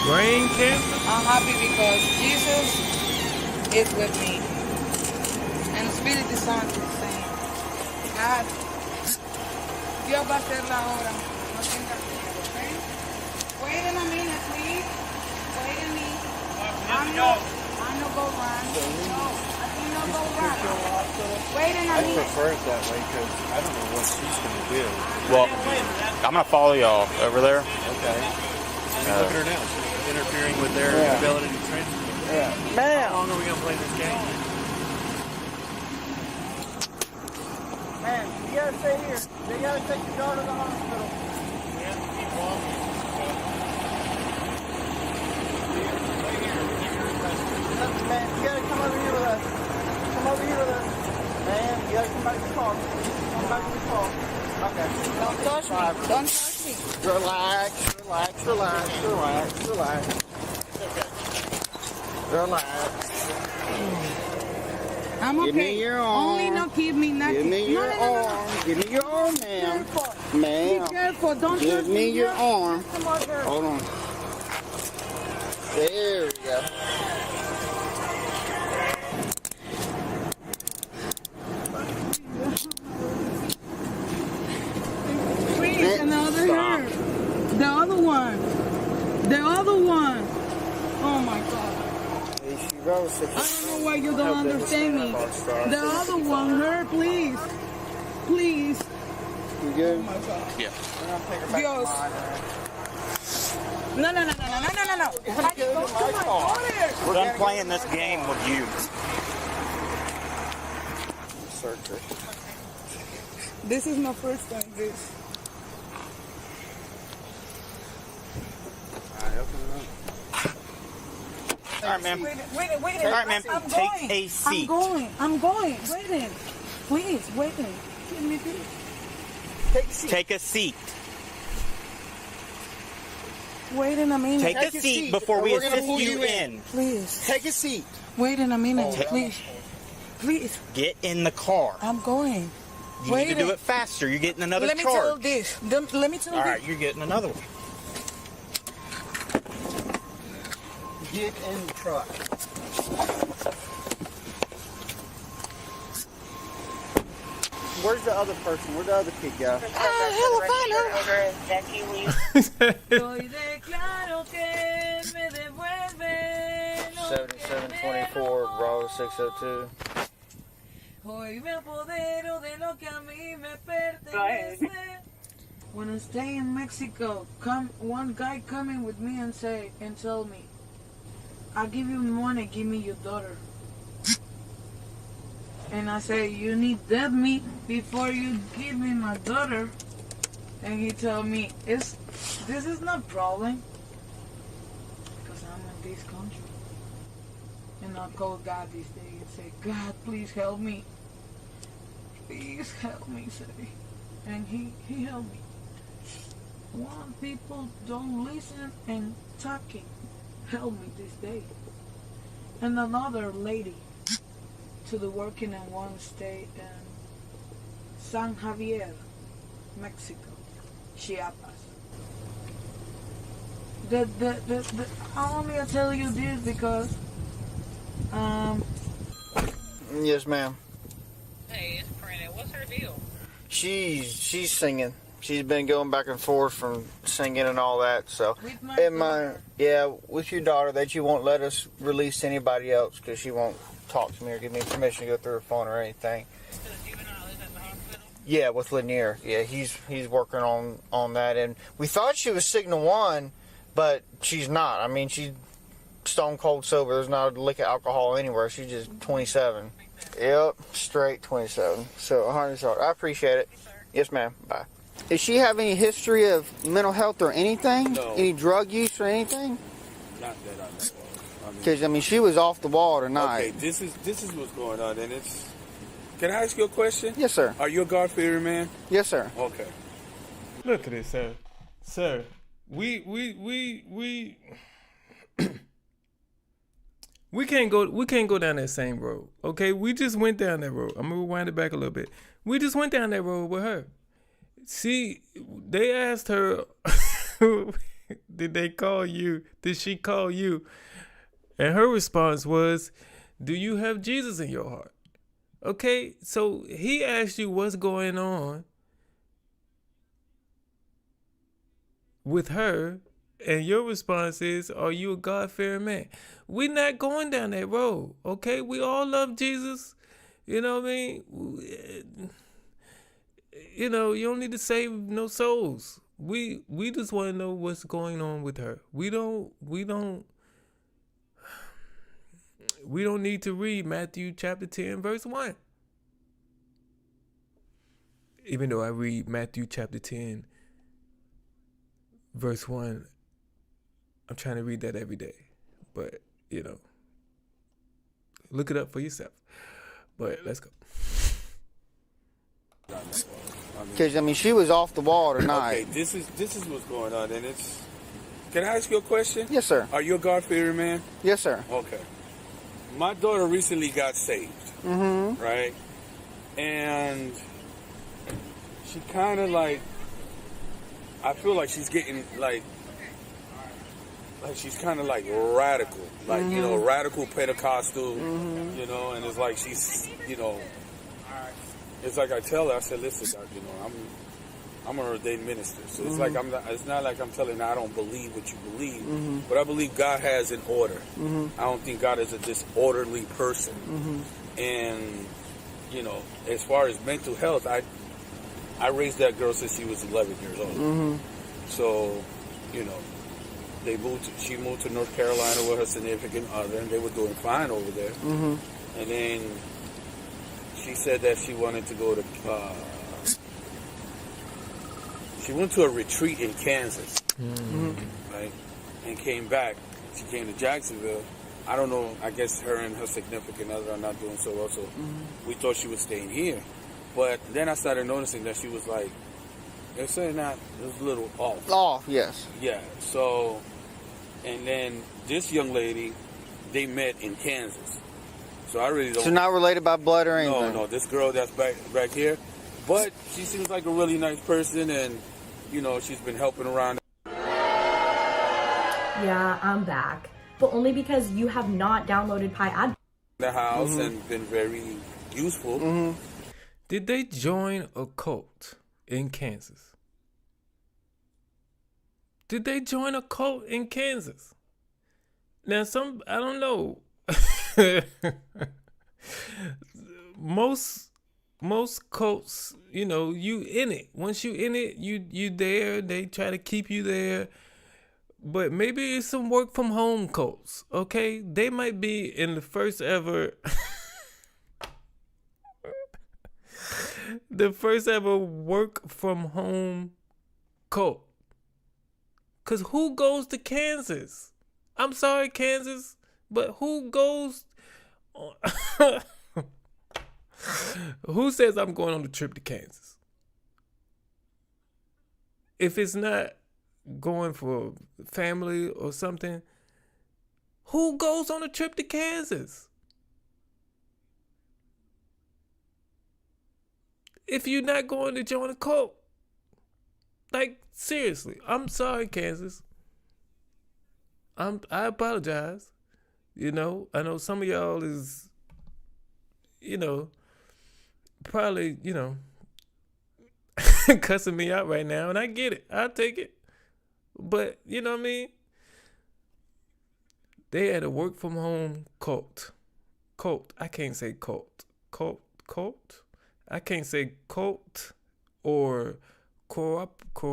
Brain cancer? I'm happy because Jesus is with me. And Espíritu Santo is saying, God, Dios va a hacer la obra. No tengas miedo, okay? Wait a minute, please. Wait a minute. I'm no go run. No, I think no go run. Wait a I minute. prefer it that way because I don't know what she's going to do. Well, I'm gonna follow y'all over there. Okay. Look at her now. She's interfering with their ability to transport. Yeah. Man. How long are we going to play this game? Man, you gotta stay here. They gotta take your daughter to the hospital. We have to keep walking. Man, you gotta come over here with us. Come over here with us. Man, you gotta come back to the car. Come back to the car. Okay. Don't touch me. Don't touch me. Relax, relax, relax, relax, relax. Okay. Relax. I'm okay. Give me your arm. Only not keep me nothing. Give me your arm. Give me your arm, ma'am. Ma'am. Be careful. Don't give touch me your arm. Come on, girl. Hold on. There we go. Please, another hair. The other one. The other one. Oh my God. I don't know why you don't understand me. The other one, her, please. Please. You good? Oh my God. Yeah. Dios. No. We're done playing this game with you. This is my first time, this. All right, ma'am. Wait. All right, ma'am. Take a seat. I'm going. Waiting. Please, waiting. Give me this. Take a seat. Wait in a minute. Take a seat before we assist you in. Please. Take a seat. Wait in a minute, please. Please. Get in the car. I'm going. You need to do it faster. You're getting another charge. Let me tell this. Let me tell All this. right, you're getting another one. Get in the truck. Where's the other person? Where'd the other kid go? Hello, find her. 7724 Bravo 602. When I stay in Mexico, one guy coming with me and tell me, I'll give you money, give me your daughter. And I say, you need dead meat before you give me my daughter. And he told me, this is not problem. Because I'm in this country. And I call God this day and say, God, please help me. Please help me, say. And he helped me. One people don't listen and talking. Help me this day. And another lady to the working in one state in San Javier, Mexico, Chiapas. I only tell you this because yes, ma'am. Hey, it's Printed. What's her deal? She's singing. She's been going back and forth from singing and all that. So, with with your daughter, that you won't let us release to anybody else because she won't talk to me or give me permission to go through her phone or anything. So the juvenile is at the hospital? Yeah, with Lanier. Yeah, he's working on that, and we thought she was Signal 1, but she's not. I mean, she's stone cold sober. There's not a lick of alcohol anywhere. She's just 27. Yep, straight 27. So, I appreciate it. Yes, ma'am. Bye. Does she have any history of mental health or anything? No. Any drug use or anything? Not that I know of. Because, I mean, she was off the wall tonight. Okay, this is what's going on, and it's... Can I ask you a question? Yes, sir. Are you a God-fearing man? Yes, sir. Okay. Look at this, sir. Sir, we can't go down that same road. Okay? We just went down that road. I'm gonna rewind it back a little bit. We just went down that road with her. See, they asked her, did they call you? Did she call you? And her response was, do you have Jesus in your heart? Okay, so he asked you what's going on with her, and your response is, are you a God-fearing man? We're not going down that road, okay? We all love Jesus. You know what I mean? You know, you don't need to save no souls. We just want to know what's going on with her. We don't need to read Matthew chapter 10, verse 1. Even though I read Matthew chapter 10, verse 1, I'm trying to read that every day. But, you know, look it up for yourself. But let's go. Because, I mean, she was off the wall tonight. Okay, this is what's going on, and it's... Can I ask you a question? Yes, sir. Are you a God-fearing man? Yes, sir. Okay. my daughter recently got saved, Mm-hmm. right? And she kind of like, I feel like she's getting like she's kind of like radical, like, you know, radical Pentecostal, you know, and it's like she's, you know, it's like I tell her, I said, listen, Doc, you know, I'm an ordained minister, so it's like it's not like I'm telling her I don't believe what you believe, but I believe God has an order. I don't think God is a disorderly person, and you know, as far as mental health, I raised that girl since she was 11 years old. So, you know, she moved to North Carolina with her significant other, and they were doing fine over there. And then she said that she wanted to go to, she went to a retreat in Kansas, right? And came back. She came to Jacksonville. I don't know, I guess her and her significant other are not doing so well, so we thought she was staying here. But then I started noticing that she was like, they're saying that it was a little off. Off, yes. Yeah, so, and then this young lady, they met in Kansas. So I really don't... So not related by blood or anything? No, this girl that's back here. But she seems like a really nice person, and, you know, she's been helping around. Yeah, I'm back. But only because you have not downloaded Pi Ad. The house and been very useful. Did they join a cult in Kansas? Did they join a cult in Kansas? Now, I don't know. Most cults, you know, you in it. Once you in it, you there. They try to keep you there. But maybe it's some work from home cults, okay? They might be in the first ever work from home cult. Cause who goes to Kansas? I'm sorry, Kansas, but who goes who says I'm going on the trip to Kansas? If it's not going for family or something, who goes on a trip to Kansas? If you're not going to join a cult. Like, seriously, I'm sorry, Kansas. I apologize. You know, I know some of y'all is, you know, probably, you know, cussing me out right now, and I get it. I'll take it. But, you know what I mean? They had a work from home cult. I can't say cult. Cult? I can't say cult or corroborate.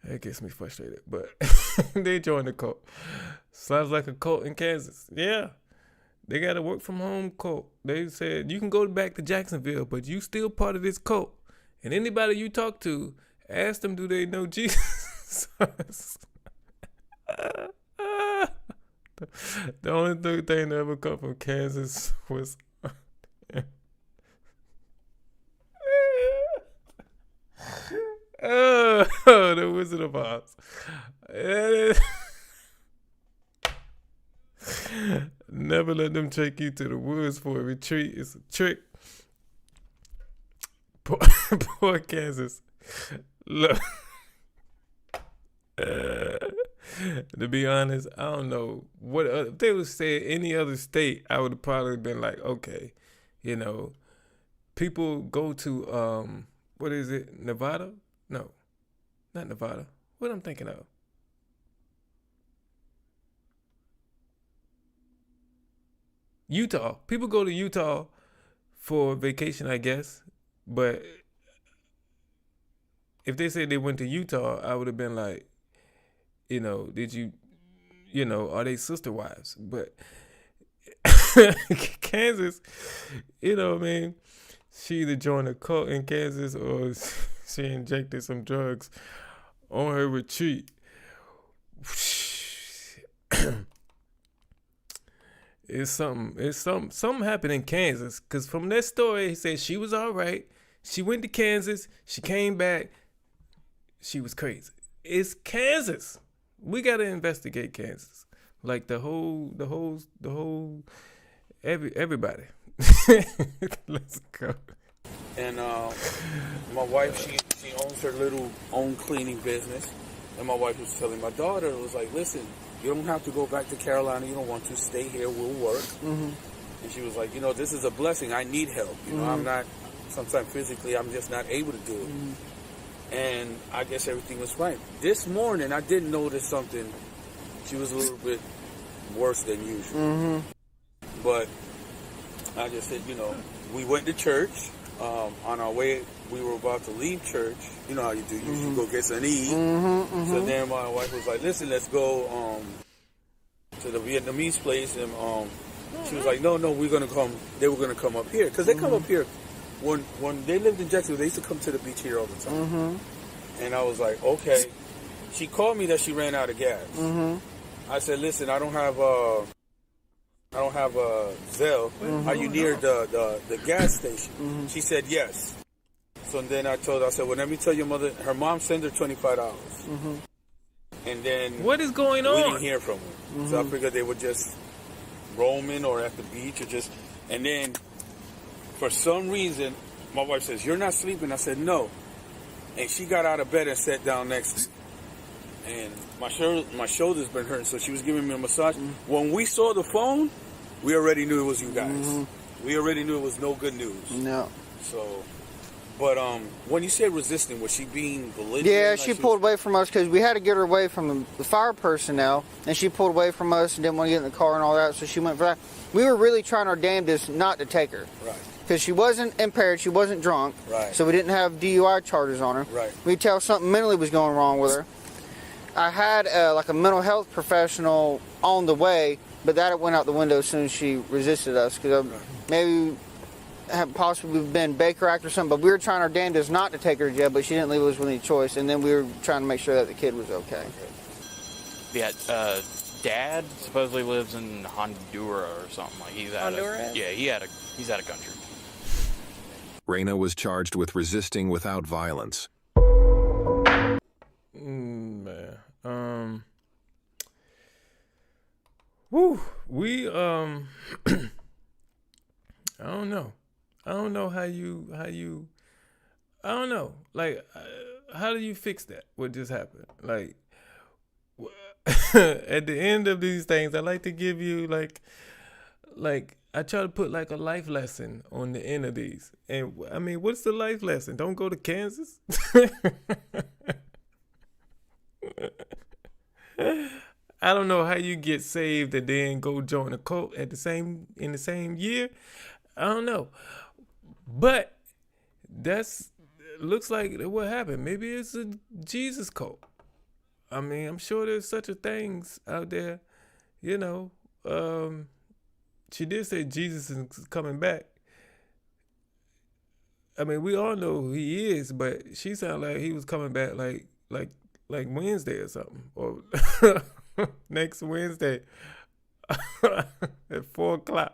That gets me frustrated, but they joined the cult. Sounds like a cult in Kansas. Yeah. They got a work from home cult. They said you can go back to Jacksonville, but you still part of this cult. And anybody you talk to, ask them, do they know Jesus? The only thing that ever come from Kansas was the Wizard of Oz. Never let them take you to the woods for a retreat. It's a trick. Poor Kansas. Look. To be honest, I don't know what if they would say any other state, I would have probably been like, okay, you know, people go to what is it, Nevada? No, not Nevada. What I'm thinking of? Utah. People go to Utah for vacation, I guess. But if they said they went to Utah, I would have been like, you know, you know, are they sister wives? But Kansas, you know what I mean? She either joined a cult in Kansas or she injected some drugs on her retreat. Something happened in Kansas. Because from that story, he said she was all right. She went to Kansas. She came back. She was crazy. It's Kansas. We gotta investigate Kansas. Like everybody. Let's go. And my wife, she owns her little own cleaning business. And my wife was telling my daughter, it was like, listen, you don't have to go back to Carolina. You don't want to stay here. We'll work. Mm-hmm. And she was like, this is a blessing. I need help. I'm not, sometimes physically, I'm just not able to do it. Mm-hmm. And I guess everything was fine. This morning, I did notice something. She was a little bit worse than usual. Mm-hmm. But I just said, we went to church. On our way, we were about to leave church. You know how you do. You should go get something to eat. Mm-hmm, mm-hmm. So then my wife was like, listen, let's go to the Vietnamese place. And she was like, no, we're going to come. They were going to come up here. Because they come up here. When they lived in Jacksonville, they used to come to the beach here all the time. Mm-hmm. And I was like, okay. She called me that she ran out of gas. Mm-hmm. I said, listen, I don't have Zelle. Mm-hmm. Are you near the gas station? Mm-hmm. She said yes. So then I told her, I said, well, let me tell your mother, her mom sent her $25. Mm-hmm. And then what is going on? We didn't hear from her. Mm-hmm. So I figured they were just roaming or at the beach or just, and then for some reason, my wife says, you're not sleeping? I said, no. And she got out of bed and sat down next to me. And my shoulder's been hurting, so she was giving me a massage. Mm-hmm. When we saw the phone, we already knew it was you guys. Mm-hmm. We already knew it was no good news. No. So, but when you said resisting, was she being belligerent? Yeah, she pulled away from us because we had to get her away from the fire personnel, and she pulled away from us and didn't want to get in the car and all that, so she went for that. We were really trying our damnedest not to take her. Right. Because she wasn't impaired, she wasn't drunk. Right. So we didn't have DUI charges on her. Right. We tell something mentally was going wrong with her. I had like a mental health professional on the way, but that went out the window as soon as she resisted us. Because maybe had possibly been Baker Act or something, but we were trying our damnedest not to take her to jail, but she didn't leave us with any choice. And then we were trying to make sure that the kid was okay. Yeah, Dad supposedly lives in Honduras or something. Like he's out Honduras? He's out of country. Reina was charged with resisting without violence. Man. We I don't know. I don't know how you I don't know. Like how do you fix that? What just happened? Like at the end of these things, I like to give you like I try to put like a life lesson on the end of these. And I mean, what's the life lesson? Don't go to Kansas. I don't know how you get saved and then go join a cult in the same year. I don't know. But looks like what happened. Maybe it's a Jesus cult. I mean, I'm sure there's such a things out there, she did say Jesus is coming back. I mean, we all know who he is, but she sounded like he was coming back like Wednesday or something, or next Wednesday at 4:00.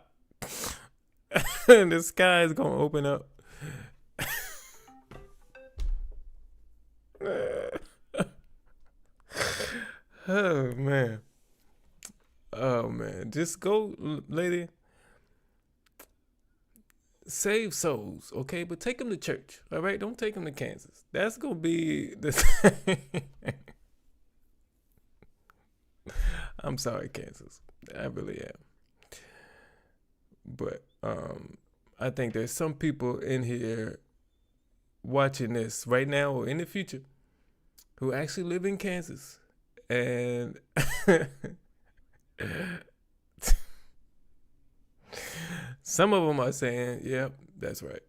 And the sky is gonna open up. Oh man, just go, lady. Save souls, okay? But take them to church, all right? Don't take them to Kansas. That's gonna be the I'm sorry, Kansas. I really am. But I think there's some people in here watching this right now or in the future who actually live in Kansas. And some of them are saying, yep, that's right.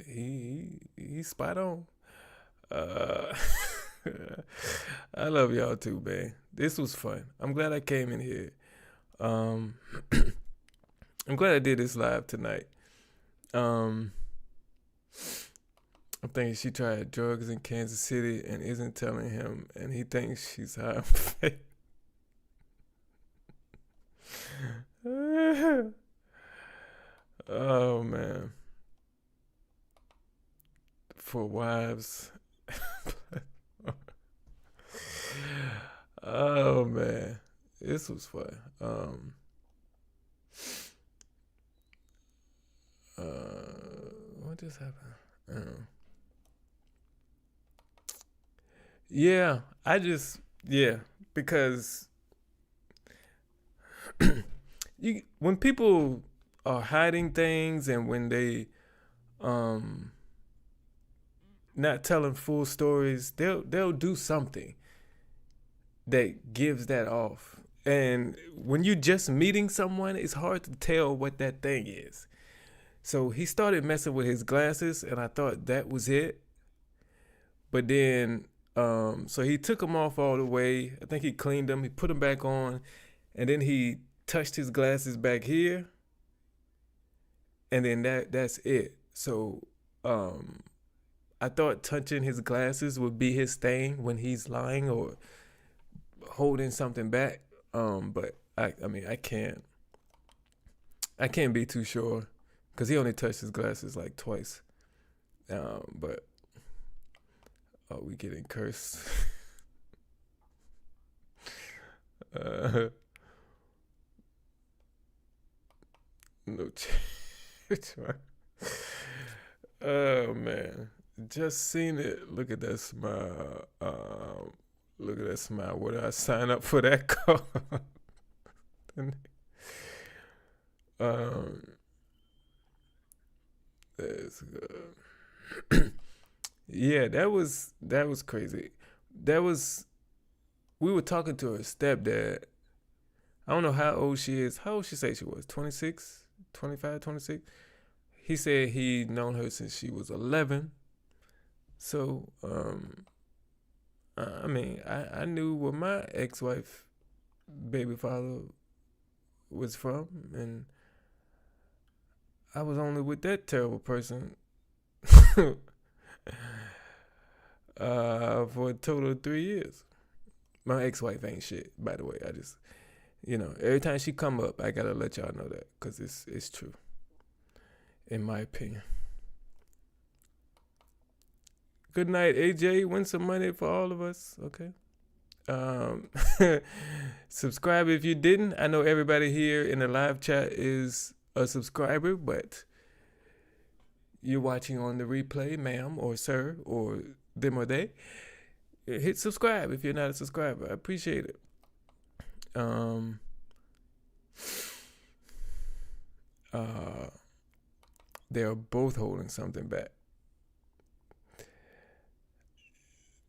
He's spot on. I love y'all too, man. This was fun. I'm glad I came in here. I'm glad I did this live tonight. I'm thinking she tried drugs in Kansas City and isn't telling him, and he thinks she's high. Oh man. for wives. Oh man, this was fun. What just happened? Yeah, because when people are hiding things and when they not telling full stories, they'll do something that gives that off. And when you're just meeting someone, it's hard to tell what that thing is. So he started messing with his glasses, and I thought that was it. But then, so he took them off all the way. I think he cleaned them. He put them back on, and then he touched his glasses back here, and then that's it. So I thought touching his glasses would be his thing when he's lying or holding something back. But I mean, I can't be too sure because he only touched his glasses like twice. But we getting cursed. No church. Oh man, just seen it. Look at that smile. Look at that smile. Would I sign up for that call? That's good. Yeah, that was crazy. We were talking to her stepdad. I don't know how old she is. How old she say she was? 26, 25, 26? He said he known her since she was 11. So, I mean, I knew where my ex-wife, baby father, was from, and I was only with that terrible person for a total of 3 years. My ex-wife ain't shit, by the way. I just, every time she come up, I gotta let y'all know that because it's true, in my opinion. Good night, AJ. Win some money for all of us, okay? Subscribe if you didn't. I know everybody here in the live chat is a subscriber, but you're watching on the replay, ma'am or sir or them or they. Hit subscribe if you're not a subscriber. I appreciate it. They're both holding something back.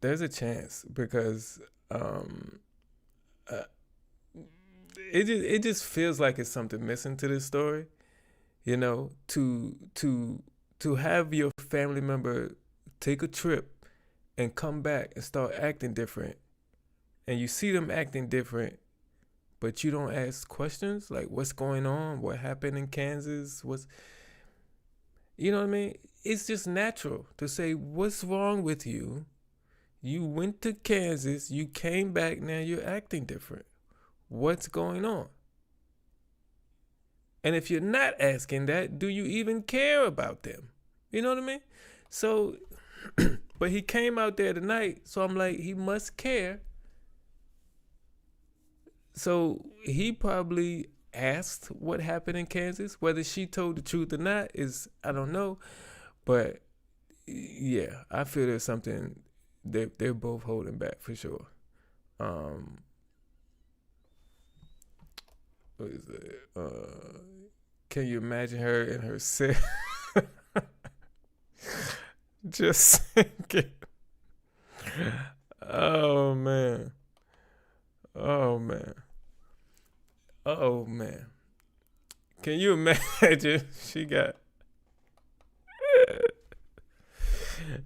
There's a chance because it just feels like it's something missing to this story. To have your family member take a trip and come back and start acting different, and you see them acting different, but you don't ask questions like what's going on, what happened in Kansas, you know what I mean? It's just natural to say, what's wrong with you? You went to Kansas, you came back, now you're acting different. What's going on? And if you're not asking that, do you even care about them? You know what I mean? So, but he came out there tonight, so I'm like, he must care. So he probably asked what happened in Kansas. Whether she told the truth or not I don't know. But yeah, I feel there's something they're both holding back for sure. What is it? Can you imagine her in her cell? Just thinking. Oh man. Can you imagine?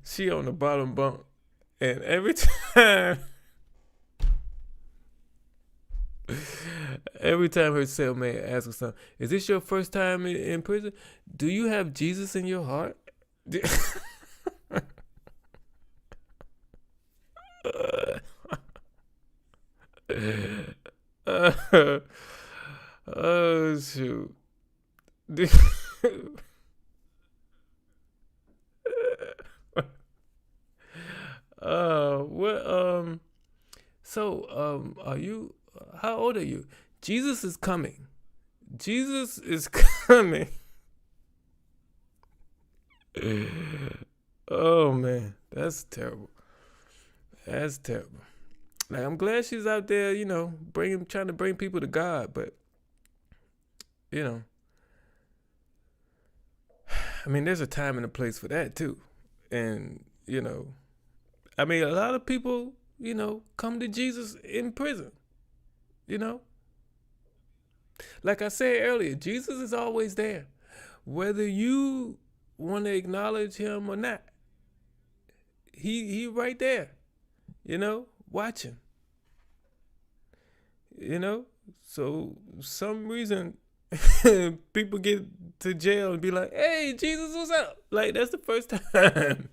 She on the bottom bunk, and every time her cellmate asks her something, is this your first time in prison? Do you have Jesus in your heart? Oh shoot. So, are you? How old are you? Jesus is coming. Jesus is coming. Oh man, that's terrible. That's terrible. Like, I'm glad she's out there, trying to bring people to God, but I mean, there's a time and a place for that too. And, I mean, a lot of people, come to Jesus in prison, Like I said earlier, Jesus is always there. Whether you want to acknowledge him or not, he right there, watching. So some reason people get to jail and be like, "Hey, Jesus, what's up?" Like, that's the first time.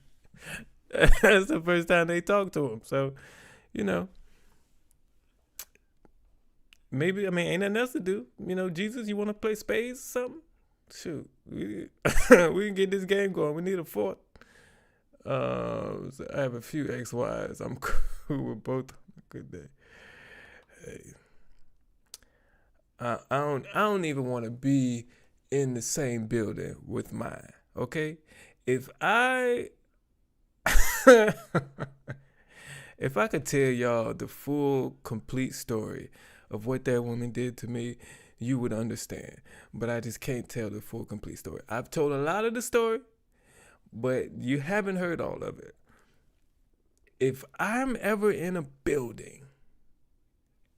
That's the first time they talk to him. So, maybe, I mean, ain't nothing else to do. Jesus, you want to play spades or something? Shoot, we can get this game going. We need a fourth. So I have a few ex-wives. I'm cool with both. Good day. Hey. I don't even want to be in the same building with mine. Okay, if I could tell y'all the full, complete story of what that woman did to me, you would understand. But I just can't tell the full, complete story. I've told a lot of the story, but you haven't heard all of it. If I'm ever in a building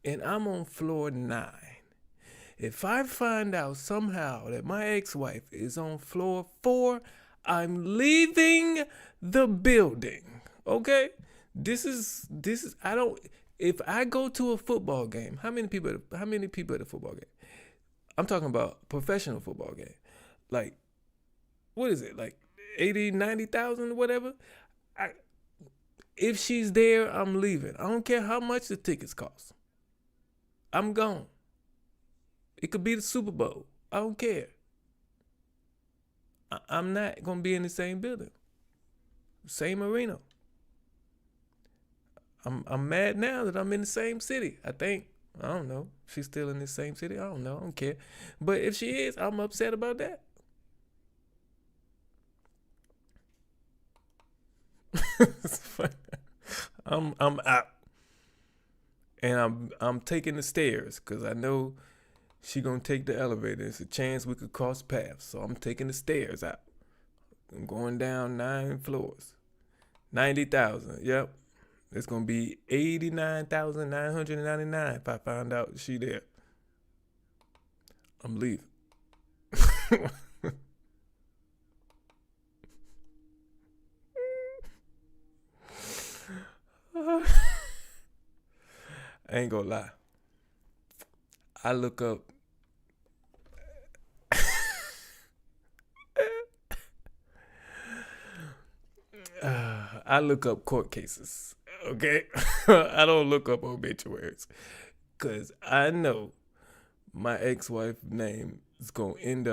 and I'm on floor 9, if I find out somehow that my ex-wife is on floor 4, I'm leaving the building. Okay? If I go to a football game, how many people at a football game? I'm talking about professional football game. Like, what is it? Like 80, 90,000, whatever. If she's there, I'm leaving. I don't care how much the tickets cost. I'm gone. It could be the Super Bowl. I don't care. I'm not going to be in the same building. Same arena. I'm mad now that I'm in the same city. I think. I don't know. She's still in the same city. I don't know. I don't care. But if she is, I'm upset about that. I'm out. And I'm taking the stairs because I know she gonna take the elevator. It's a chance we could cross paths. So I'm taking the stairs out. I'm going down 9 floors. 90,000. Yep. It's gonna be 89,999 if I find out she there. I'm leaving. I ain't gonna lie. I look up. I look up court cases. Okay, I don't look up obituaries, cause I know my ex-wife's name is gonna end up